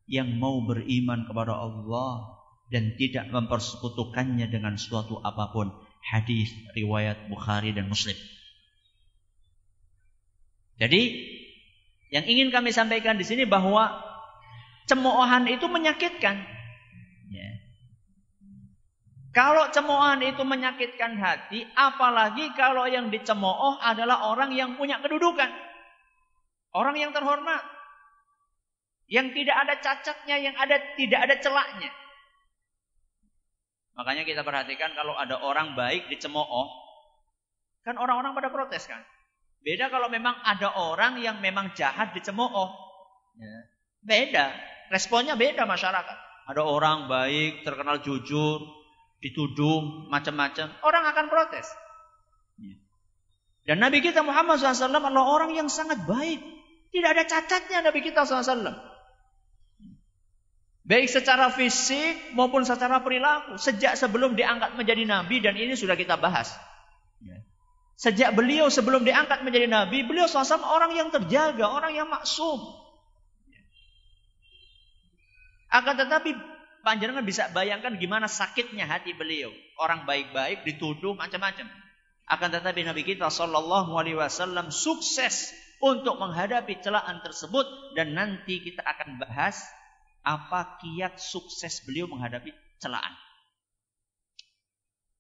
yang mau beriman kepada Allah dan tidak mempersekutukannya dengan suatu apapun. Hadis riwayat Bukhari dan Muslim. Jadi yang ingin kami sampaikan di sini bahwa cemoohan itu menyakitkan. Ya. Kalau cemoohan itu menyakitkan hati, apalagi kalau yang dicemooh adalah orang yang punya kedudukan, orang yang terhormat, yang tidak ada cacatnya, yang tidak ada celaknya. Makanya kita perhatikan kalau ada orang baik dicemooh, kan orang-orang pada protes kan. Beda kalau memang ada orang yang memang jahat dicemooh. Ya. Beda, responnya beda masyarakat. Ada orang baik, terkenal jujur, ditudung macam-macam, orang akan protes. Ya. Dan Nabi kita Muhammad SAW adalah orang yang sangat baik. Tidak ada cacatnya Nabi kita SAW. Baik secara fisik maupun secara perilaku. Sejak sebelum diangkat menjadi nabi, dan ini sudah kita bahas. Sejak beliau sebelum diangkat menjadi nabi, beliau SAW orang yang terjaga, orang yang maksum. Akan tetapi panjenengan bisa bayangkan gimana sakitnya hati beliau. Orang baik-baik dituduh macam-macam. Akan tetapi Nabi kita SAW sukses untuk menghadapi celaan tersebut. Dan nanti kita akan bahas apa kiat sukses beliau menghadapi celaan.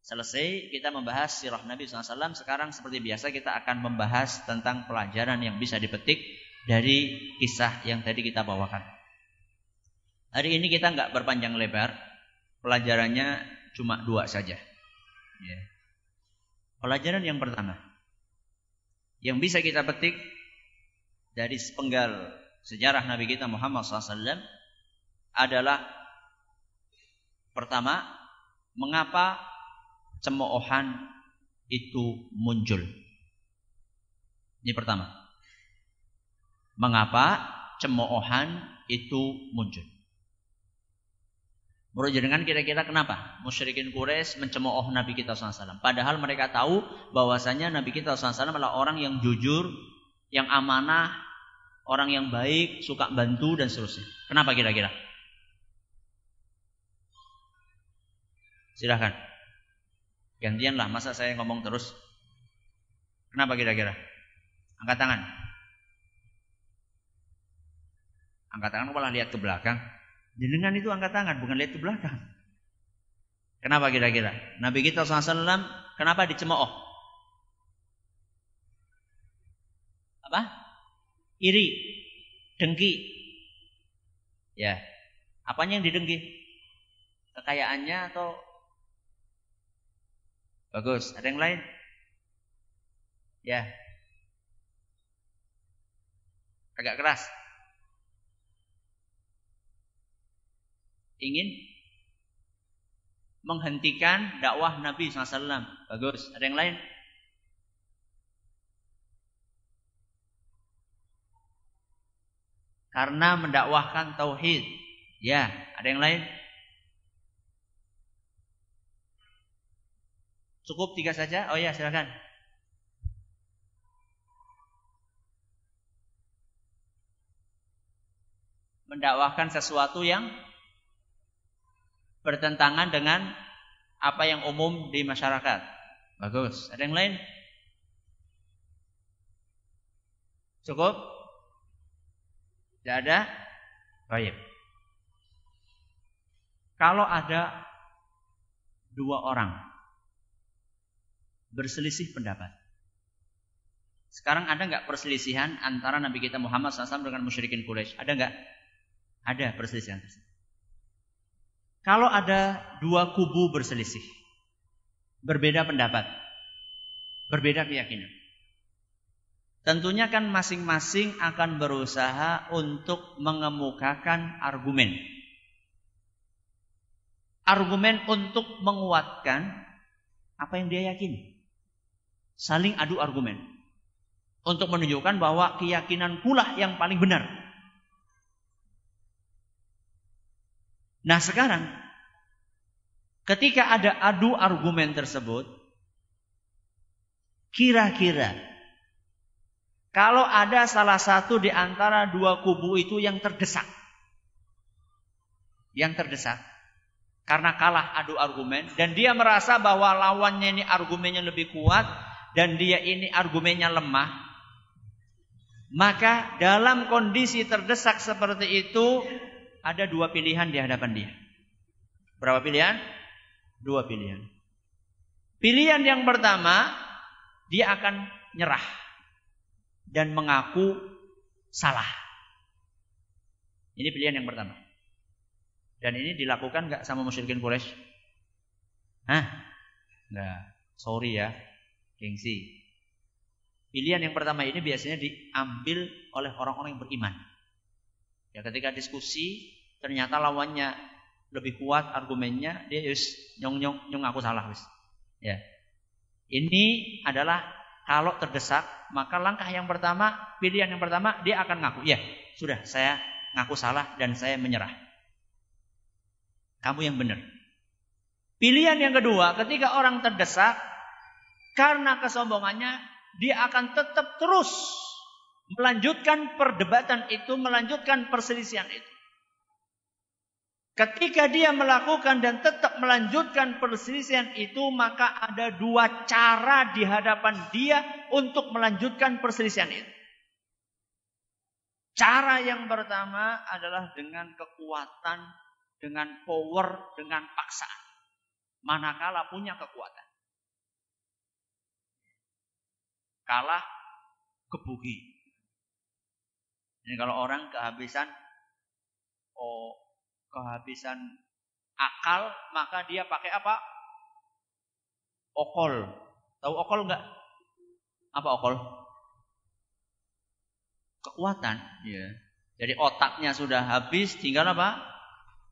Selesai kita membahas sirah Nabi SAW. Sekarang seperti biasa kita akan membahas tentang pelajaran yang bisa dipetik dari kisah yang tadi kita bawakan. Hari ini kita nggak berpanjang lebar, pelajarannya cuma 2 saja. Ya. Pelajaran yang pertama, yang bisa kita petik dari sepenggal sejarah Nabi kita Muhammad SAW adalah pertama, mengapa cemoohan itu muncul. Ini pertama. Mengapa cemoohan itu muncul. Menurut jenengan kira-kira kenapa musyrikin Quraisy mencemooh Nabi kita SAW? Padahal mereka tahu bahwasanya Nabi kita SAW adalah orang yang jujur, yang amanah, orang yang baik, suka bantu dan seterusnya. Kenapa kira-kira? Silahkan. Gantianlah, masa saya ngomong terus? Kenapa kira-kira? Angkat tangan. Angkat tangan malah lihat ke belakang. Jenengan itu angkat tangan, bukan lihat ke belakang. Kenapa kira-kira? Nabi kita SAW kenapa dicemooh? Apa? Iri, dengki. Ya. Apanya yang didengki? Kekayaannya atau bagus? Ada yang lain? Ya. Agak keras. Ingin menghentikan dakwah Nabi SAW. Bagus. Ada yang lain? Karena mendakwahkan tauhid. Ya. Ada yang lain? Cukup 3 saja? Oh ya, silakan. Mendakwahkan sesuatu yang bertentangan dengan apa yang umum di masyarakat. Bagus. Ada yang lain? Cukup? Tidak ada? Baik. Kalau ada 2 orang berselisih pendapat. Sekarang ada nggak perselisihan antara Nabi kita Muhammad SAW dengan musyrikin Quraisy? Ada nggak? Ada perselisihan. Kalau ada 2 kubu berselisih, berbeda pendapat, berbeda keyakinan, tentunya kan masing-masing akan berusaha untuk mengemukakan argumen. Argumen untuk menguatkan apa yang dia yakini. Saling adu argumen. Untuk menunjukkan bahwa keyakinan pula yang paling benar. Nah sekarang, ketika ada adu argumen tersebut, kira-kira kalau ada salah satu di antara 2 kubu itu yang terdesak, karena kalah adu argumen, dan dia merasa bahwa lawannya ini argumennya lebih kuat, dan dia ini argumennya lemah, maka dalam kondisi terdesak seperti itu, ada 2 pilihan di hadapan dia. Berapa pilihan? 2 pilihan. Pilihan yang pertama, dia akan nyerah dan mengaku salah. Ini pilihan yang pertama. Dan ini dilakukan nggak sama musyrikin Quraisy? Hah? Nggak. Sorry ya, gengsi. Pilihan yang pertama ini biasanya diambil oleh orang-orang yang beriman. Ya, ketika diskusi ternyata lawannya lebih kuat argumennya, dia nyong aku salah wis. Ya. Ini adalah kalau terdesak, maka langkah yang pertama, pilihan yang pertama, dia akan ngaku, ya sudah saya ngaku salah dan saya menyerah. Kamu yang benar. Pilihan yang kedua, ketika orang terdesak karena kesombongannya, dia akan tetap terus melanjutkan perdebatan itu, melanjutkan perselisihan itu. Ketika dia melakukan dan tetap melanjutkan perselisihan itu, maka ada 2 cara di hadapan dia untuk melanjutkan perselisihan itu. Cara yang pertama adalah dengan kekuatan, dengan power, dengan paksaan. Manakala punya kekuatan. Kalah, gebuki. Ini kalau orang kehabisan kehabisan akal, maka dia pakai apa? Okol. Tahu okol enggak? Apa okol? Kekuatan. Ya. Jadi otaknya sudah habis, tinggal apa?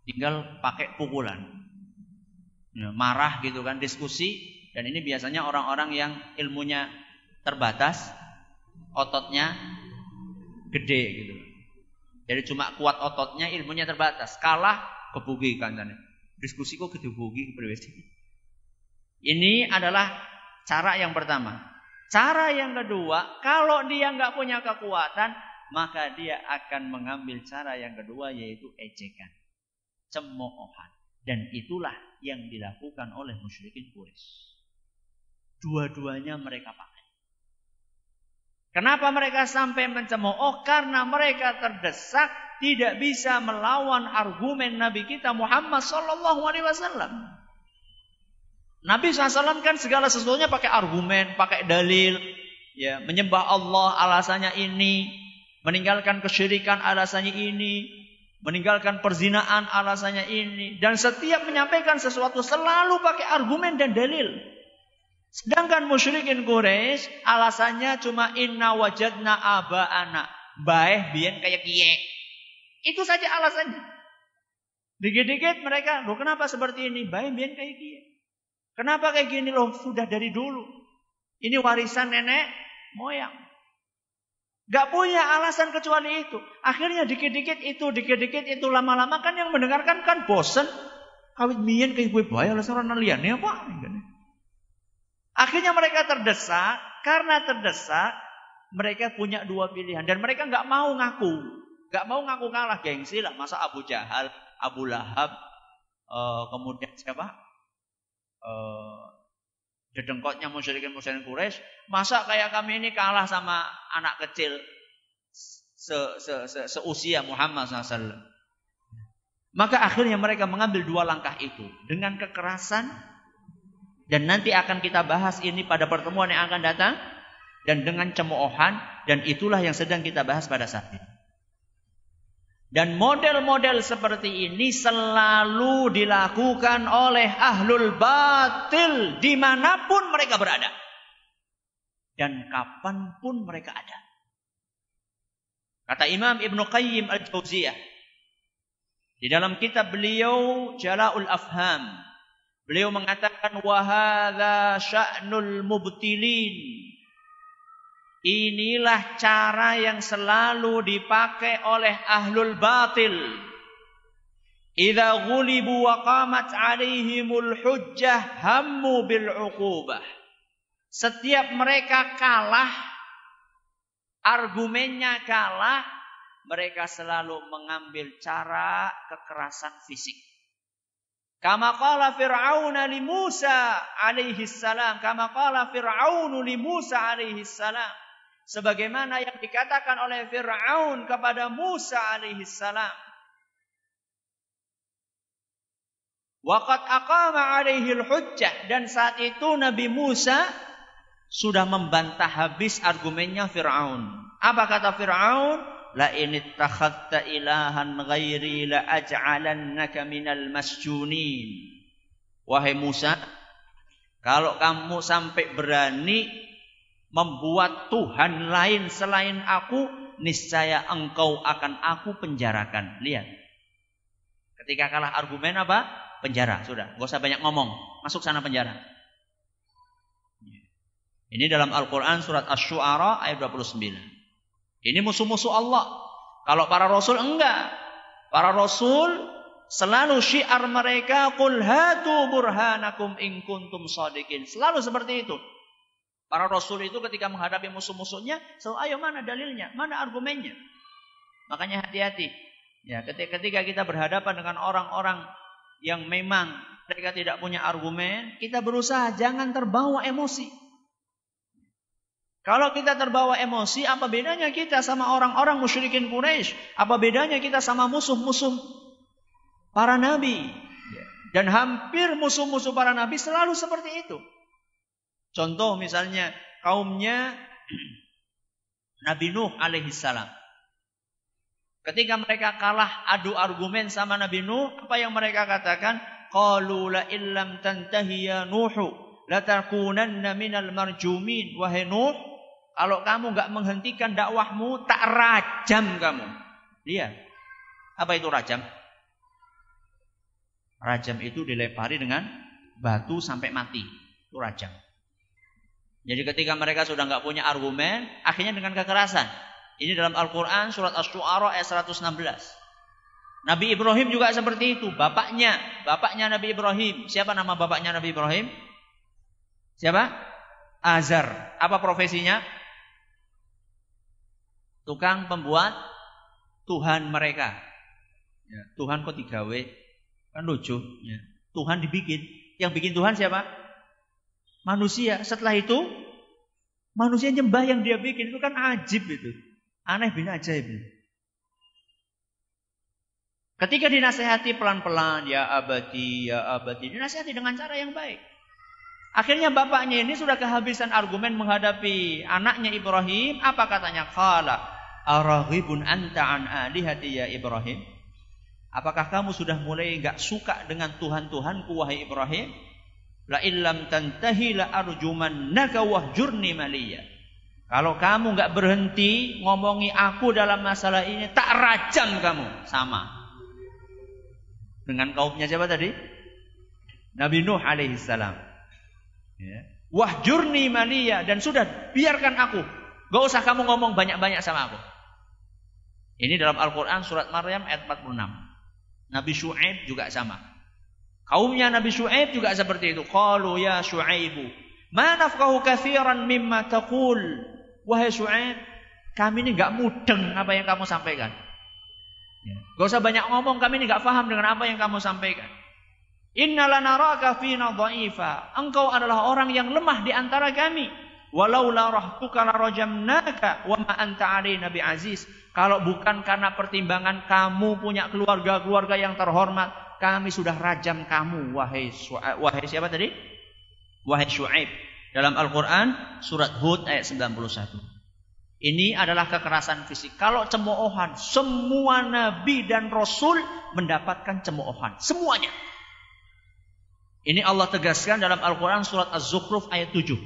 Tinggal pakai pukulan. Ya, marah gitu kan, diskusi. Dan ini biasanya orang-orang yang ilmunya terbatas, ototnya gede gitu. Jadi cuma kuat ototnya, ilmunya terbatas. Kalah, kebugi kancane. Diskusi kok gede bugi. Ini adalah cara yang pertama. Cara yang kedua, kalau dia nggak punya kekuatan, maka dia akan mengambil cara yang kedua, yaitu ejekan, cemoohan. Dan itulah yang dilakukan oleh musyrikin Quraisy. Dua-duanya mereka pakai. Kenapa mereka sampai mencemooh? Karena mereka terdesak, tidak bisa melawan argumen Nabi kita Muhammad sallallahu alaihi wasallam. Nabi SAW kan segala sesuatunya pakai argumen, pakai dalil. Ya, menyembah Allah alasannya ini, meninggalkan kesyirikan alasannya ini, meninggalkan perzinaan alasannya ini. Dan setiap menyampaikan sesuatu selalu pakai argumen dan dalil. Sedangkan musyrikin Quraisy alasannya cuma inna wajadna aba'ana, bae biyen kayak kiye. Itu saja alasannya. Dikit-dikit mereka, loh kenapa seperti ini? Bae biyen kayak kiye. Kenapa kayak gini? Loh sudah dari dulu. Ini warisan nenek moyang. Gak punya alasan kecuali itu. Akhirnya dikit-dikit itu, lama-lama kan yang mendengarkan kan bosen. Kawit biyen kayak gue bae alasan orang liyane apa? Akhirnya mereka terdesak. Karena terdesak, mereka punya dua pilihan. Dan mereka gak mau ngaku. Gak mau ngaku kalah, gengsi lah. Masa Abu Jahal, Abu Lahab, kemudian siapa? Dedengkotnya musyrikin Quraisy. Masa kayak kami ini kalah sama anak kecil seusia Muhammad SAW. Maka akhirnya mereka mengambil dua langkah itu. Dengan kekerasan. Dan nanti akan kita bahas ini pada pertemuan yang akan datang. Dan dengan cemoohan. Dan itulah yang sedang kita bahas pada saat ini. Dan model-model seperti ini selalu dilakukan oleh ahlul batil dimanapun mereka berada. Dan kapanpun mereka ada. Kata Imam Ibn Qayyim Al-Jauziyah. Di dalam kitab beliau Jala'ul Afham. Beliau mengatakan wahadha sya'nul mubtilin. Inilah cara yang selalu dipakai oleh ahlul batil. Idza ghulibu wa qamat 'alaihimul hujjah hammu bil 'uqubah. Setiap mereka kalah, argumennya kalah, mereka selalu mengambil cara kekerasan fisik. Kama qala Fir'aun li Musa alaihi salam, kama qala Fir'aun li Musa alaihi salam. Sebagaimana yang dikatakan oleh Fir'aun kepada Musa alaihi salam. Waqad aqama alaihi al-hujjah. Dan saat itu Nabi Musa sudah membantah habis argumennya Fir'aun. Apa kata Fir'aun? La in ittakhadta ilahan ghairi la aj'alannaka minal masjunin. Wahai Musa, kalau kamu sampai berani membuat Tuhan lain selain aku, niscaya engkau akan aku penjarakan. Lihat. Ketika kalah argumen apa? Penjara. Sudah. Gak usah banyak ngomong. Masuk sana penjara. Ini dalam Al-Quran surat Asy-Syu'ara ayat 29. Ini musuh-musuh Allah. Kalau para Rasul enggak. Para Rasul selalu syiar mereka, Qul hatu burhanakum in kuntum shadiqin. Selalu seperti itu. Para Rasul itu ketika menghadapi musuh-musuhnya, so, ayo mana dalilnya, mana argumennya. Makanya hati-hati. Ya, ketika kita berhadapan dengan orang-orang yang memang mereka tidak punya argumen, kita berusaha jangan terbawa emosi. Kalau kita terbawa emosi, apa bedanya kita sama orang-orang musyrikin Quraisy? Apa bedanya kita sama musuh-musuh para nabi? Dan hampir musuh-musuh para nabi selalu seperti itu. Contoh misalnya kaumnya Nabi Nuh alaihissalam. Ketika mereka kalah adu argumen sama Nabi Nuh, apa yang mereka katakan? Qalu la illam tantahi ya Nuhu latakunanna minal marjumin. Wahai Nuh, kalau kamu enggak menghentikan dakwahmu, tak rajam kamu. Lihat. Apa itu rajam? Rajam itu dilempari dengan batu sampai mati. Itu rajam. Jadi ketika mereka sudah enggak punya argumen, akhirnya dengan kekerasan. Ini dalam Al-Quran surat Asy-Syu'ara ayat 116. Nabi Ibrahim juga seperti itu. Bapaknya Nabi Ibrahim. Siapa nama bapaknya Nabi Ibrahim? Siapa? Azar. Apa profesinya? Tukang pembuat Tuhan mereka. Ya, Tuhan kok digawe? Kan lucu. Ya. Tuhan dibikin. Yang bikin Tuhan siapa? Manusia. Setelah itu manusia nyembah yang dia bikin. Itu kan ajib itu. Aneh bin ajaib. Ketika dinasehati pelan-pelan, ya abadi, dinasehati dengan cara yang baik. Akhirnya bapaknya ini sudah kehabisan argumen menghadapi anaknya Ibrahim. Apa katanya? Qala araghibun anta an alihati ya Ibrahim? Apakah kamu sudah mulai enggak suka dengan Tuhan-Tuhanku wahai Ibrahim? La illam tantahi la arjumannaka wahjurni maliya. Kalau kamu enggak berhenti ngomongi aku dalam masalah ini, tak rajam kamu. Sama dengan kaumnya siapa tadi? Nabi Nuh alaihi salam. Ya. Wahjurni maliya, dan sudah biarkan aku. Gak usah kamu ngomong banyak-banyak sama aku. Ini dalam Al-Quran surat Maryam ayat 46. Nabi Syu'aib juga sama. Kaumnya Nabi Syu'aib juga seperti itu. Qalu ya Syu'aibu ma nafqahu katsiran mimma taqul. Wahai Syu'aib, kami ini gak mudeng apa yang kamu sampaikan. Ya. Gak usah banyak ngomong, kami ini gak paham dengan apa yang kamu sampaikan. Inna lanaraka fina dha'ifa. Engkau adalah orang yang lemah di antara kami. Walau la rahtuka la rajamnaka wa ma anta alaina bi aziz. Kalau bukan karena pertimbangan kamu punya keluarga yang terhormat, kami sudah rajam kamu wahai siapa tadi? Wahai Syu'aib. Dalam Al-Quran surat Hud ayat 91. Ini adalah kekerasan fisik. Kalau cemoohan, semua nabi dan rasul mendapatkan cemoohan. Semuanya. Ini Allah tegaskan dalam Al-Quran surat Az-Zukhruf ayat 7.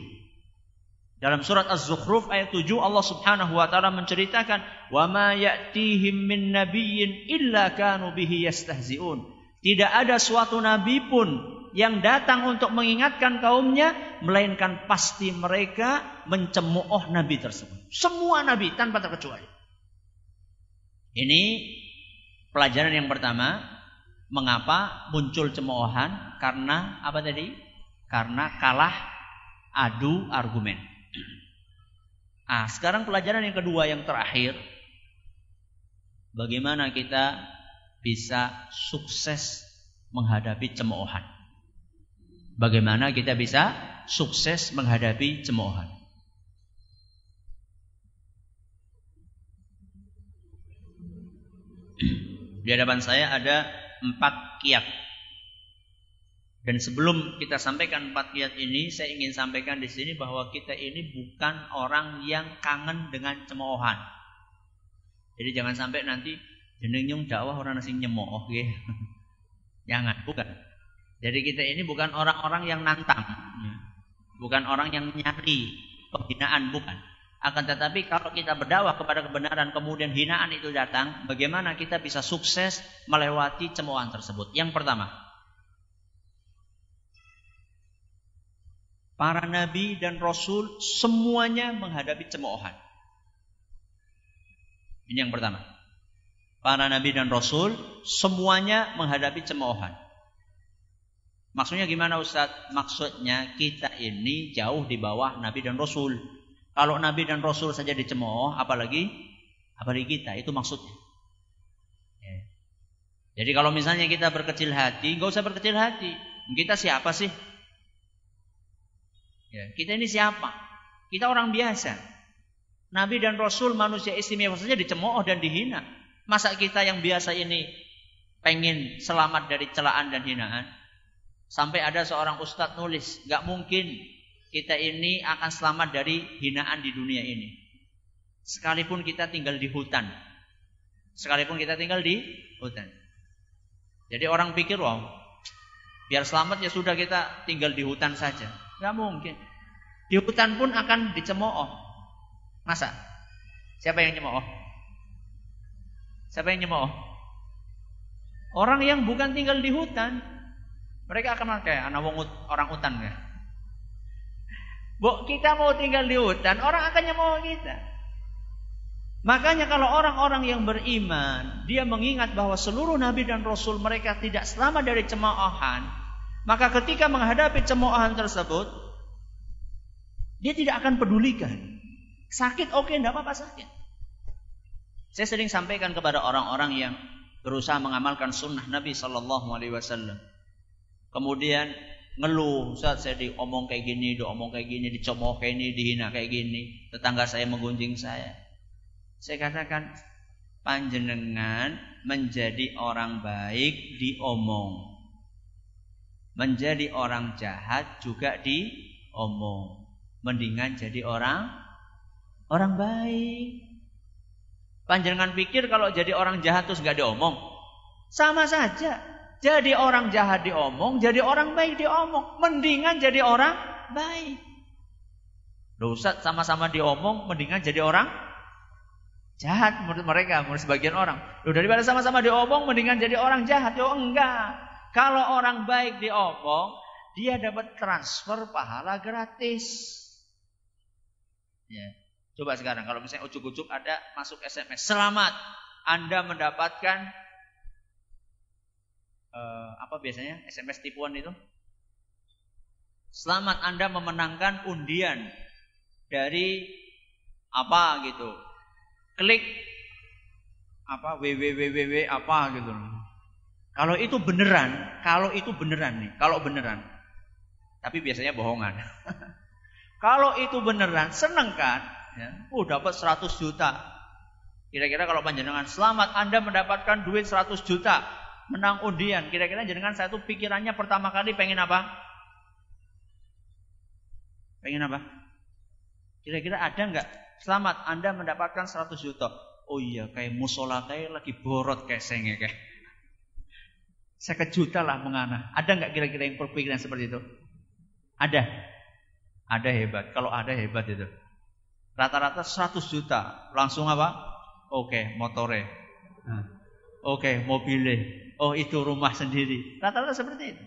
Dalam surat Az-Zukhruf ayat 7 Allah Subhanahu wa taala menceritakan wa ma ya'tihim min nabiyyin illa kanu bihi yastahzi'un. Tidak ada suatu nabi pun yang datang untuk mengingatkan kaumnya, melainkan pasti mereka mencemooh nabi tersebut. Semua nabi tanpa terkecuali. Ini pelajaran yang pertama. Mengapa muncul cemoohan? Karena apa tadi? Karena kalah adu argumen. Sekarang pelajaran yang kedua yang terakhir. Bagaimana kita bisa sukses menghadapi cemoohan? Bagaimana kita bisa sukses menghadapi cemoohan? Di hadapan saya ada 4 kiat. Dan sebelum kita sampaikan 4 kiat ini, saya ingin sampaikan di sini bahwa kita ini bukan orang yang kangen dengan cemoohan. Jadi jangan sampai nanti jeneng nyung dakwah orang sing nyemooh nggih. Jangan, bukan. Jadi kita ini bukan orang-orang yang nantang, bukan orang yang nyari penghinaan, bukan. Akan tetapi kalau kita berdakwah kepada kebenaran kemudian hinaan itu datang, bagaimana kita bisa sukses melewati cemoohan tersebut? Yang pertama, para nabi dan rasul semuanya menghadapi cemoohan. Ini yang pertama. Para nabi dan rasul semuanya menghadapi cemoohan. Maksudnya gimana Ustaz? Maksudnya kita ini jauh di bawah nabi dan rasul. Kalau nabi dan rasul saja dicemooh, apalagi kita, itu maksudnya. Jadi kalau misalnya kita berkecil hati, enggak usah berkecil hati. Kita siapa sih? Kita ini siapa? Kita orang biasa. Nabi dan rasul manusia istimewa saja dicemooh dan dihina. Masa kita yang biasa ini pengen selamat dari celaan dan hinaan? Sampai ada seorang ustadz nulis, gak mungkin kita ini akan selamat dari hinaan di dunia ini. Sekalipun kita tinggal di hutan, Sekalipun kita tinggal di hutan. Jadi orang pikir, wow, biar selamat ya sudah kita tinggal di hutan saja. Gak mungkin. Di hutan pun akan dicemooh. Masa? Siapa yang nyemooh? Siapa yang nyemooh? Orang yang bukan tinggal di hutan. Mereka akan kayak anak orang hutan ya. Bu, kita mau tinggal di hutan, orang akan nyemooh kita. Makanya kalau orang-orang yang beriman, dia mengingat bahwa seluruh nabi dan rasul mereka tidak selamat dari cemoohan, maka ketika menghadapi cemoohan tersebut, dia tidak akan pedulikan. Sakit, oke, tidak apa-apa sakit. Saya sering sampaikan kepada orang-orang yang berusaha mengamalkan sunnah Nabi Sallallahu Alaihi Wasallam. Kemudian ngeluh, saat saya diomong kayak gini, dicemooh kayak ini, dihina kayak gini, tetangga saya menggunjing saya. Saya katakan, panjenengan menjadi orang baik diomong, menjadi orang jahat juga diomong. Mendingan jadi orang baik. Panjenengan pikir kalau jadi orang jahat terus gak diomong? Sama saja. Jadi orang jahat diomong, jadi orang baik diomong. Mendingan jadi orang baik. Loh Ustaz, sama-sama diomong, mendingan jadi orang jahat menurut mereka, menurut sebagian orang. Loh, daripada sama-sama diomong, mendingan jadi orang jahat. Yo enggak. Kalau orang baik diomong, dia dapat transfer pahala gratis. Ya. Coba sekarang kalau misalnya ujuk-ujuk ada masuk SMS, selamat Anda mendapatkan apa biasanya SMS tipuan itu? Selamat Anda memenangkan undian dari apa gitu. Klik apa www apa gitu. Kalau itu beneran nih, kalau beneran. Tapi biasanya bohongan. Kalau itu beneran, seneng kan? Ya. Dapat 100 juta. Kira-kira kalau panjenengan selamat Anda mendapatkan duit 100 juta, menang undian. Kira-kira jenengan satu pikirannya pertama kali pengen apa? Pengen apa? Kira-kira ada enggak? Selamat Anda mendapatkan 100 juta. Oh iya, kayak musola kayak lagi borot kayak senge kayak. 1 juta lah mengana. Ada enggak kira-kira yang berpikiran seperti itu? Ada. Ada hebat. Kalau ada hebat itu. Rata-rata 100 juta. Langsung apa? Oke, motore. Oke, mobilnya. Oh, itu rumah sendiri. Rata-rata seperti itu.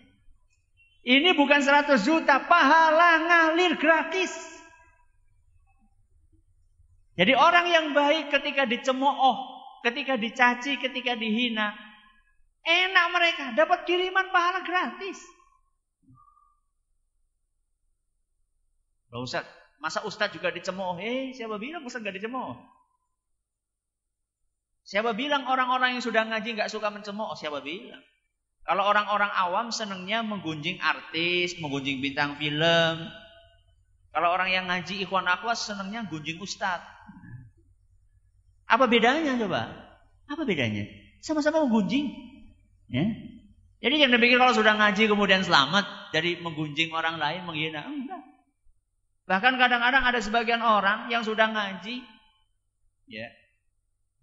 Ini bukan 100 juta, pahala ngalir gratis. Jadi orang yang baik ketika dicemooh, ketika dicaci, ketika dihina, enak mereka dapat kiriman pahala gratis. Loh Ustaz, masa Ustaz juga dicemooh? Siapa bilang Ustaz gak dicemooh? Siapa bilang orang-orang yang sudah ngaji gak suka mencemooh? Siapa bilang? Kalau orang-orang awam senangnya menggunjing artis, menggunjing bintang film. Kalau orang yang ngaji ikhwan akhwat senangnya gunjing Ustaz. Apa bedanya coba? Apa bedanya? Sama-sama menggunjing. Ya? Jadi jangan pikir kalau sudah ngaji kemudian selamat dari menggunjing orang lain, menghina. Enggak. Bahkan kadang-kadang ada sebagian orang yang sudah ngaji, ya,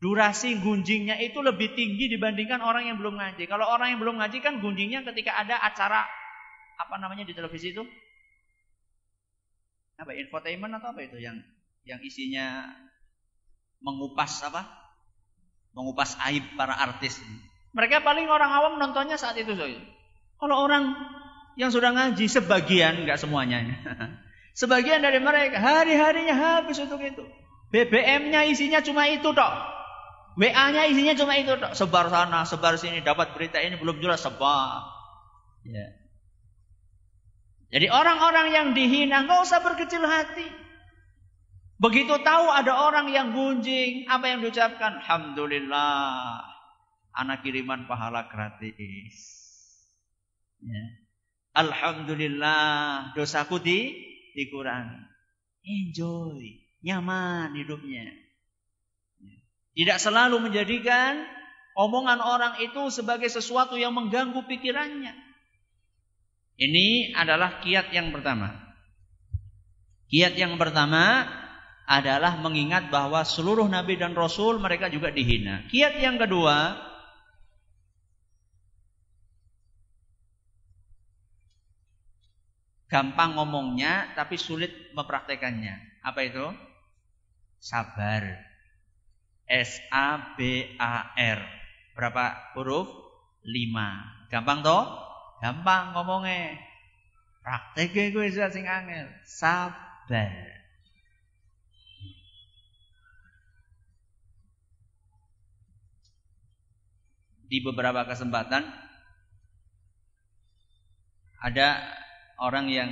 durasi gunjingnya itu lebih tinggi dibandingkan orang yang belum ngaji. Kalau orang yang belum ngaji kan gunjingnya ketika ada acara apa namanya di televisi itu, apa infotainment atau apa itu yang isinya mengupas apa? Mengupas aib para artis. Mereka paling orang awam nontonnya saat itu saja. Kalau orang yang sudah ngaji sebagian, enggak semuanya. Sebagian dari mereka hari-harinya habis untuk itu. BBM-nya isinya cuma itu tok. WA-nya isinya cuma itu tok. Sebar sana, sebar sini, dapat berita ini belum jelas sebar. Ya. Jadi orang-orang yang dihina enggak usah berkecil hati. Begitu tahu ada orang yang gunjing, apa yang diucapkan? Alhamdulillah, anak kiriman pahala gratis. Ya. Alhamdulillah, dosaku dikurangi. Enjoy, nyaman hidupnya. Tidak selalu menjadikan omongan orang itu sebagai sesuatu yang mengganggu pikirannya. Ini adalah kiat yang pertama. Kiat yang pertama adalah mengingat bahwa seluruh nabi dan rasul mereka juga dihina. Kiat yang kedua, gampang ngomongnya tapi sulit mempraktekannya. Apa itu? Sabar. S-A-B-A-R. Berapa huruf? 5. Gampang toh? Gampang ngomongnya. Prakteknya gue sing angel. Sabar. Di beberapa kesempatan ada orang yang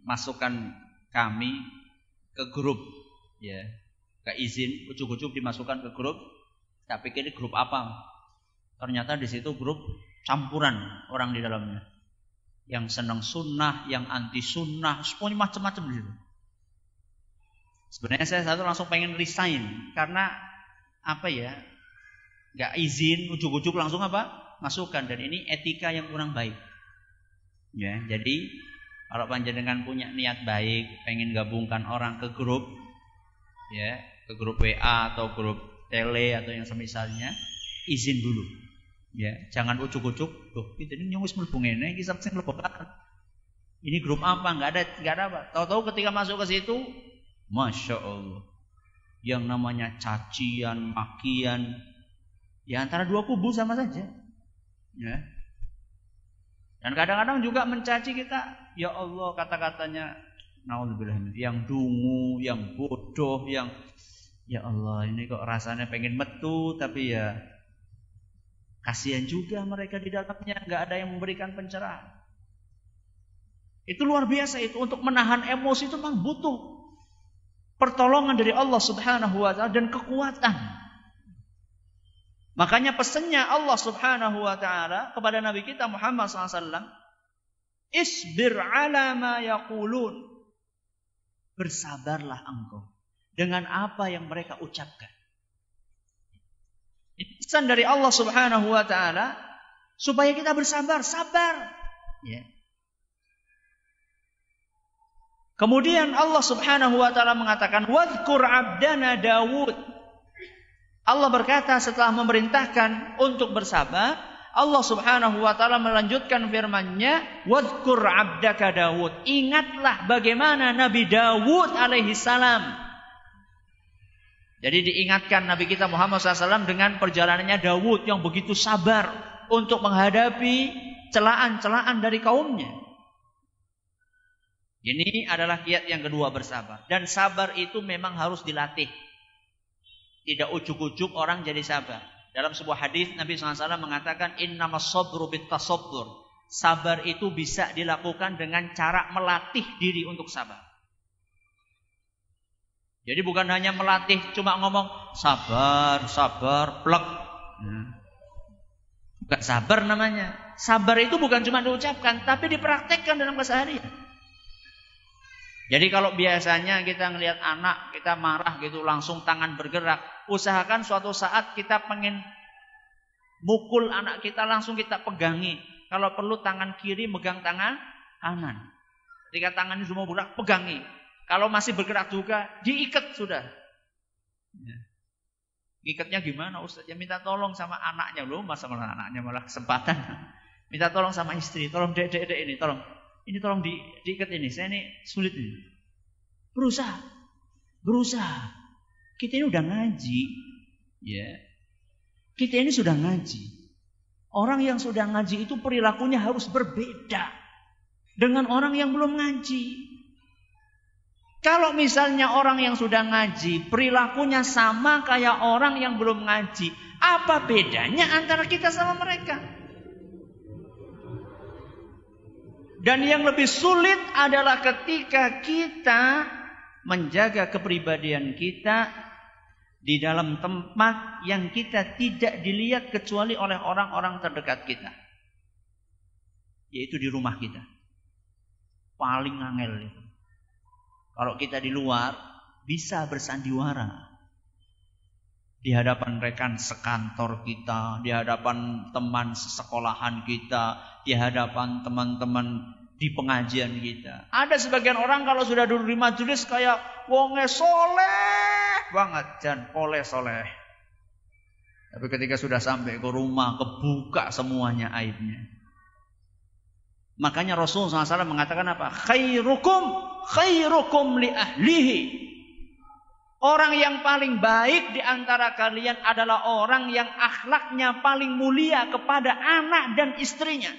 masukkan kami ke grup, ya, gak izin, ujuk-ujuk dimasukkan ke grup. Tak pikir ini grup apa? Ternyata di situ grup campuran orang di dalamnya, yang senang sunnah, yang anti sunnah, semuanya macam-macam di situ. Sebenarnya saya satu langsung pengen resign karena apa ya? Gak izin, ujuk-ujuk langsung apa? Masukkan. Dan ini etika yang kurang baik. Ya, jadi kalau panjenengan punya niat baik, pengen gabungkan orang ke grup, ya, ke grup WA atau grup tele atau yang semisalnya, izin dulu. Ya, jangan ujuk-ujuk. Loh, kita ini nyungus melbungene, kisah sing mlebu-mlebu. Ini grup apa? Enggak ada apa. Tahu-tahu ketika masuk ke situ, Masya Allah, yang namanya cacian, makian, ya antara dua kubu sama saja. Ya. Dan kadang-kadang juga mencaci kita, ya Allah, kata-katanya naudzubillah, yang dungu, yang bodoh, yang ya Allah, ini kok rasanya pengen metu, tapi ya kasihan juga mereka di dalamnya, nggak ada yang memberikan pencerahan. Itu luar biasa itu, untuk menahan emosi itu memang butuh pertolongan dari Allah Subhanahu wa taala dan kekuatan. Makanya pesannya Allah Subhanahu wa taala kepada Nabi kita Muhammad SAW, isbir ala ma yaqulun. Bersabarlah engkau dengan apa yang mereka ucapkan. Pesan dari Allah Subhanahu wa taala supaya kita bersabar, sabar. Ya. Kemudian Allah Subhanahu wa taala mengatakan, wadhkur abdana Dawud. Allah berkata setelah memerintahkan untuk bersabar, Allah Subhanahu wa taala melanjutkan firman-Nya, wadhkur abdaka Dawud. Ingatlah bagaimana Nabi Dawud alaihi salam. Jadi diingatkan Nabi kita Muhammad SAW dengan perjalanannya Dawud yang begitu sabar untuk menghadapi celaan-celaan dari kaumnya. Ini adalah kiat yang kedua, bersabar. Dan sabar itu memang harus dilatih. Tidak ujuk-ujuk orang jadi sabar. Dalam sebuah hadis Nabi SAW mengatakan, innamas sabru bittasabbur. Sabar itu bisa dilakukan dengan cara melatih diri untuk sabar. Jadi bukan hanya melatih, cuma ngomong sabar, sabar, plek. Bukan sabar namanya. Sabar itu bukan cuma diucapkan, tapi dipraktekkan dalam keseharian. Jadi kalau biasanya kita ngelihat anak, kita marah gitu, langsung tangan bergerak. Usahakan suatu saat kita pengen mukul anak kita, langsung kita pegangi. Kalau perlu tangan kiri megang tangan kanan. Ketika tangan ini sudah mau bergerak, pegangi. Kalau masih bergerak juga, diikat sudah. Ya. Ikatnya gimana Ustaz? Ya minta tolong sama anaknya. Loh, masa malah anaknya malah kesempatan. Minta tolong sama istri. Tolong dek ini, tolong. Ini tolong diikat ini. Saya ini sulit ini. Berusaha. Kita ini udah ngaji. Ya. Kita ini sudah ngaji. Orang yang sudah ngaji itu perilakunya harus berbeda dengan orang yang belum ngaji. Kalau misalnya orang yang sudah ngaji perilakunya sama kayak orang yang belum ngaji, apa bedanya antara kita sama mereka? Dan yang lebih sulit adalah ketika kita menjaga kepribadian kita di dalam tempat yang kita tidak dilihat kecuali oleh orang-orang terdekat kita, yaitu di rumah kita. Paling angel itu. Kalau kita di luar bisa bersandiwara di hadapan rekan sekantor kita, di hadapan teman sesekolahan kita, di hadapan teman-teman di pengajian kita. Ada sebagian orang kalau sudah duduk di majelis kayak wonge soleh banget dan soleh. Tapi ketika sudah sampai ke rumah kebuka semuanya aibnya. Makanya Rasulullah SAW mengatakan apa? Khairukum li ahlihi. Orang yang paling baik di antara kalian adalah orang yang akhlaknya paling mulia kepada anak dan istrinya.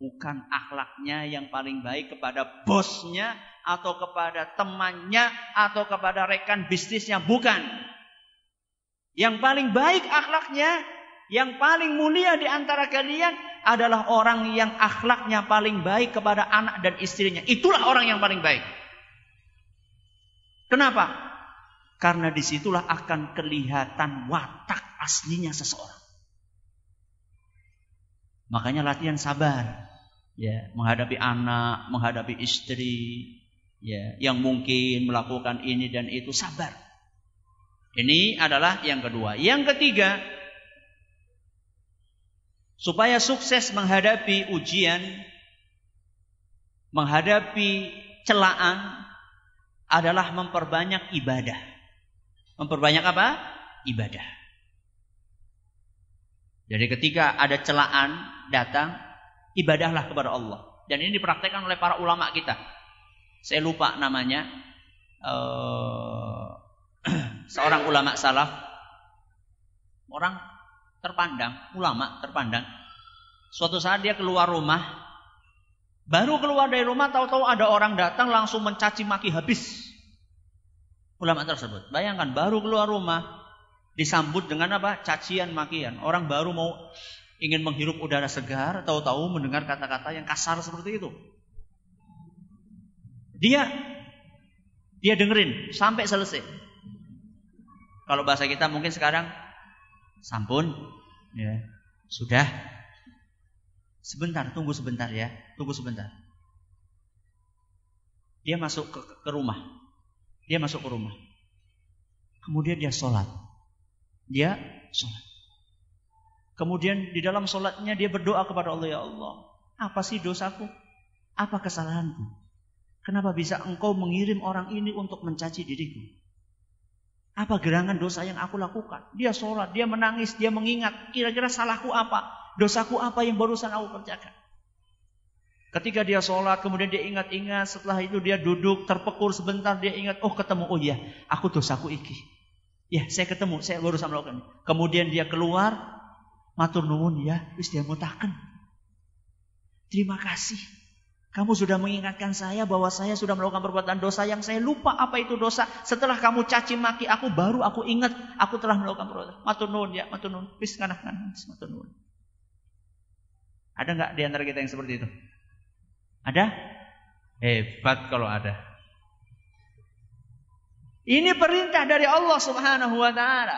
Bukan akhlaknya yang paling baik kepada bosnya atau kepada temannya atau kepada rekan bisnisnya. Bukan. Yang paling baik akhlaknya, yang paling mulia di antara kalian adalah orang yang akhlaknya paling baik kepada anak dan istrinya. Itulah orang yang paling baik. Kenapa? Karena disitulah akan kelihatan watak aslinya seseorang. Makanya latihan sabar. Ya, menghadapi anak, menghadapi istri, ya, yang mungkin melakukan ini dan itu, sabar. Ini adalah yang kedua. Yang ketiga, supaya sukses menghadapi ujian, menghadapi celaan, adalah memperbanyak ibadah. Memperbanyak apa? Ibadah. Jadi ketika ada celaan datang, ibadahlah kepada Allah. Dan ini dipraktekkan oleh para ulama kita. Saya lupa namanya. Seorang ulama salaf. Orang terpandang, ulama terpandang. Suatu saat dia keluar rumah. Baru keluar dari rumah, tahu-tahu ada orang datang langsung mencaci maki habis ulama tersebut. Bayangkan, baru keluar rumah disambut dengan apa? Cacian makian. Orang baru mau ingin menghirup udara segar, tahu-tahu mendengar kata-kata yang kasar seperti itu. Dia dengerin sampai selesai. Kalau bahasa kita mungkin sekarang, sampun, ya, sudah. Sebentar, tunggu sebentar ya. Tunggu sebentar. Dia masuk ke rumah. Dia masuk ke rumah. Kemudian dia sholat. Dia sholat. Kemudian di dalam sholatnya dia berdoa kepada Allah, ya Allah, apa sih dosaku? Apa kesalahanku? Kenapa bisa engkau mengirim orang ini untuk mencaci diriku? Apa gerangan dosa yang aku lakukan? Dia sholat, dia menangis, dia mengingat. Kira-kira salahku apa? Dosaku apa yang barusan aku kerjakan? Ketika dia sholat, kemudian dia ingat-ingat. Setelah itu dia duduk, terpekur sebentar. Dia ingat, oh ketemu, oh iya, aku dosaku iki. Ya, saya ketemu, saya barusan melakukan. Kemudian dia keluar, matur nuwun ya, wis dia mutaken. Terima kasih. Kamu sudah mengingatkan saya bahwa saya sudah melakukan perbuatan dosa yang saya lupa apa itu dosa. Setelah kamu caci maki aku, baru aku ingat aku telah melakukan perbuatan. Matur nuwun ya, matur nuwun. Wis kanah-kanah, matur nuwun. Ada enggak di antara kita yang seperti itu? Ada? Hebat kalau ada. Ini perintah dari Allah Subhanahu wa taala.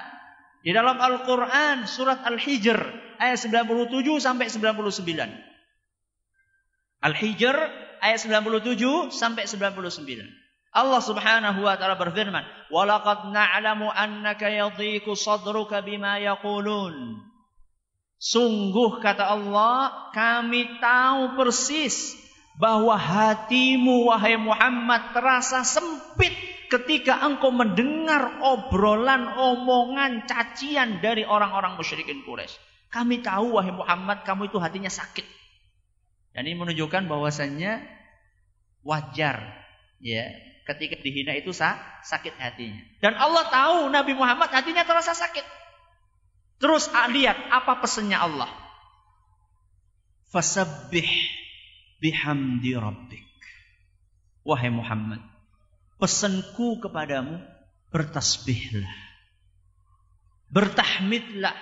Di dalam Al-Qur'an surat Al-Hijr ayat 97 sampai 99. Al-Hijr ayat 97 sampai 99. Allah Subhanahu wa taala berfirman, "Wa laqad na'lamu annaka yadhiqu sadruka bima yaqulun." Sungguh kata Allah, kami tahu persis bahwa hatimu wahai Muhammad terasa sempit ketika engkau mendengar obrolan, omongan, cacian dari orang-orang musyrikin Quraisy. Kami tahu wahai Muhammad, kamu itu hatinya sakit. Dan ini menunjukkan bahwasannya wajar, ya, ketika dihina itu sakit hatinya. Dan Allah tahu Nabi Muhammad hatinya terasa sakit. Terus lihat apa pesannya Allah. Fasabbih bihamdi rabbik. Wahai Muhammad, pesanku kepadamu, bertasbihlah, bertahmidlah,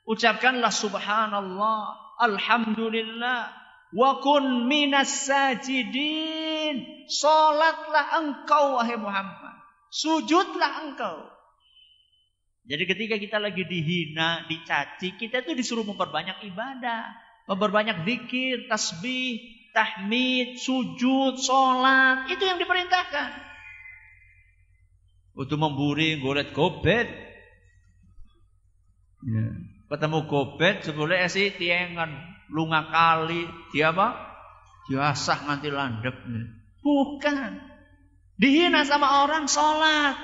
ucapkanlah subhanallah, alhamdulillah, wa kun minas sajidin. Salatlah engkau wahai Muhammad, sujudlah engkau. Jadi ketika kita lagi dihina, dicaci, kita itu disuruh memperbanyak ibadah, memperbanyak zikir, tasbih, tahmid, sujud, sholat. Itu yang diperintahkan. Untuk memburi, golet gobet. Ya. Ketemu gobet, sebelumnya sih tiengan lunga kali, dia apa? Diasah nganti landep. Bukan. Dihina sama orang sholat,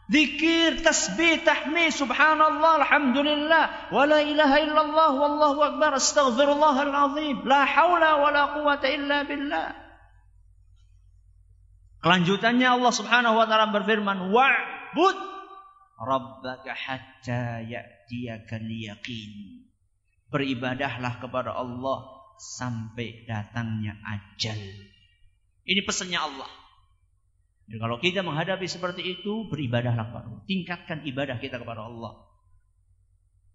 zikir, tasbih, tahmid, subhanallah, alhamdulillah, wa la ilaha illallah, wallahu akbar, astaghfirullahal azim, la haula wa la quwata illa billah. Kelanjutannya Allah Subhanahu wa taala berfirman, wa'bud rabbaka hatta ya'tiyakal yaqin. Beribadahlah kepada Allah sampai datangnya ajal. Ini pesannya Allah. Jadi kalau kita menghadapi seperti itu, beribadahlah kepada Allah. Tingkatkan ibadah kita kepada Allah.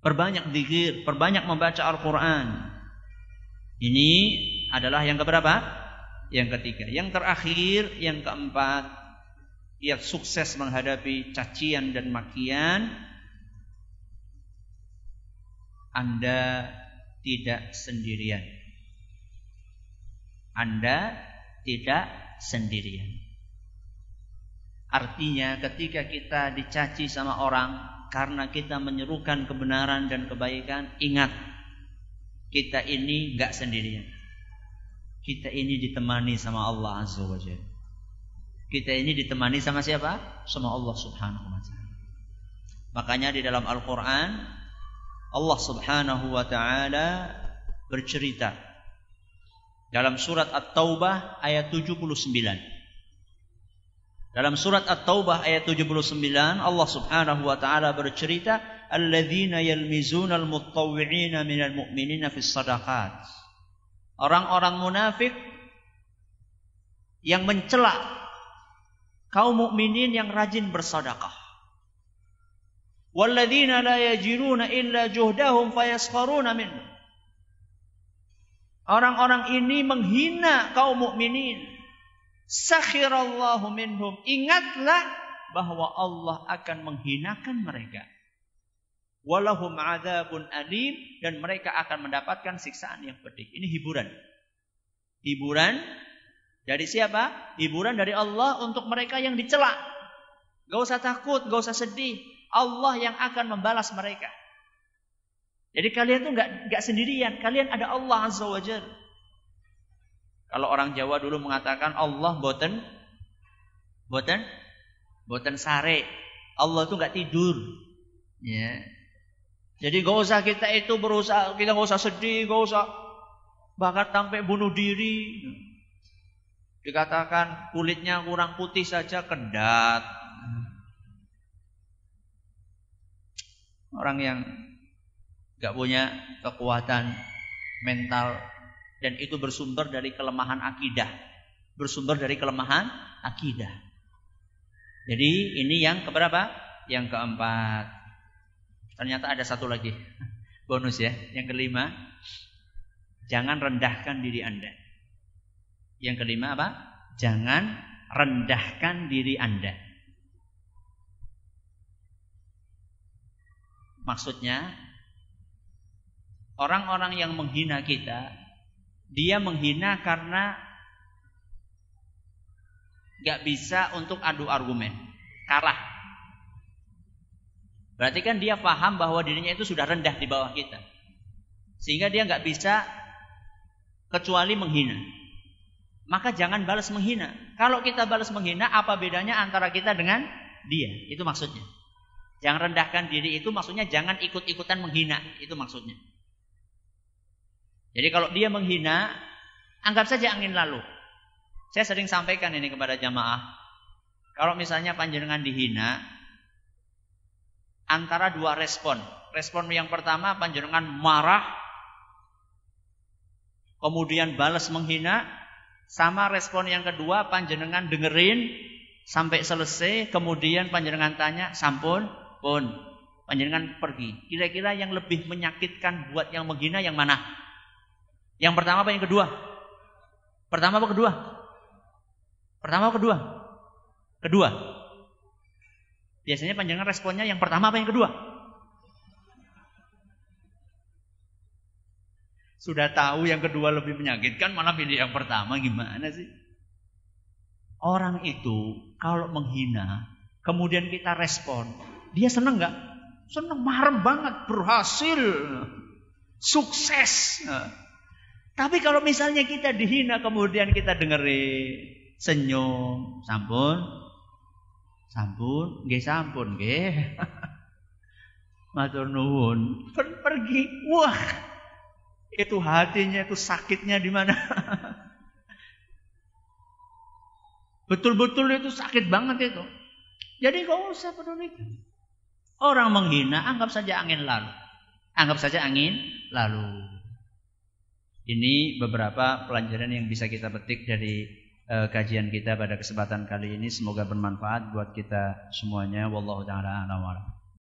Perbanyak zikir, perbanyak membaca Al-Quran. Ini adalah yang keberapa? Yang ketiga. Yang terakhir, yang keempat, ia sukses menghadapi cacian dan makian. Anda tidak sendirian. Anda tidak sendirian. Artinya ketika kita dicaci sama orang karena kita menyerukan kebenaran dan kebaikan, ingat, kita ini enggak sendirian. Kita ini ditemani sama Allah Azza wa Jalla. Kita ini ditemani sama siapa? Sama Allah Subhanahu wa taala. Makanya di dalam Al-Qur'an Allah Subhanahu wa taala bercerita dalam surat At-Taubah ayat 79. Dalam surat At-Taubah ayat 79 Allah Subhanahu wa taala bercerita, alladzina yalmizunal mutawwi'ina minal mu'minina fis shadaqat. Orang-orang munafik yang mencela kaum mukminin yang rajin bersedekah. Walladzina la yajiduna illa juhdahum fayaskharuna minhum. Orang-orang ini menghina kaum mukminin. Sakhirallahu minhum. Ingatlah bahwa Allah akan menghinakan mereka. Walahum adzabun alim, dan mereka akan mendapatkan siksaan yang pedih. Ini hiburan. Hiburan dari siapa? Hiburan dari Allah untuk mereka yang dicela. Gak usah takut, gak usah sedih. Allah yang akan membalas mereka. Jadi kalian tuh nggak sendirian. Kalian ada Allah Azza wa Jalla. Kalau orang Jawa dulu mengatakan Allah boten sare. Allah tuh nggak tidur. Ya. Jadi gak usah kita itu berusaha, kita gak usah sedih, gak usah bahkan sampai bunuh diri. Dikatakan kulitnya kurang putih saja kendat. Orang yang gak punya kekuatan mental, dan itu bersumber dari kelemahan akidah. Bersumber dari kelemahan akidah. Jadi ini yang keberapa? Yang keempat. Ternyata ada satu lagi bonus ya. Yang kelima, jangan rendahkan diri Anda. Yang kelima apa? Jangan rendahkan diri Anda. Maksudnya, orang-orang yang menghina kita, dia menghina karena gak bisa untuk adu argumen, kalah. Berarti kan dia paham bahwa dirinya itu sudah rendah di bawah kita, sehingga dia gak bisa kecuali menghina. Maka jangan balas menghina. Kalau kita balas menghina, apa bedanya antara kita dengan dia? Itu maksudnya. Jangan rendahkan diri itu maksudnya jangan ikut-ikutan menghina. Itu maksudnya. Jadi kalau dia menghina, anggap saja angin lalu. Saya sering sampaikan ini kepada jamaah. Kalau misalnya panjenengan dihina, antara dua respon. Respon yang pertama panjenengan marah, kemudian balas menghina. Sama respon yang kedua panjenengan dengerin sampai selesai, kemudian panjenengan tanya, sampun, pun, panjenengan pergi. Kira-kira yang lebih menyakitkan buat yang menghina yang mana? Yang pertama apa yang kedua? Pertama apa kedua? Pertama apa kedua? Kedua. Biasanya panjenengan responnya yang pertama apa yang kedua? Sudah tahu yang kedua lebih menyakitkan, malah pilih yang pertama, gimana sih? Orang itu kalau menghina, kemudian kita respon, dia senang nggak? Senang, marah banget, berhasil, sukses. Tapi kalau misalnya kita dihina kemudian kita dengerin, senyum, sampun, nggih sampun, nggih. Matur nuwun, pergi. Wah, itu hatinya, itu sakitnya di mana? Betul-betul itu sakit banget itu. Jadi gak usah peduli. Orang menghina, anggap saja angin lalu. Ini beberapa pelajaran yang bisa kita petik dari kajian kita pada kesempatan kali ini. Semoga bermanfaat buat kita semuanya. Wallahu ta'ala a'lam.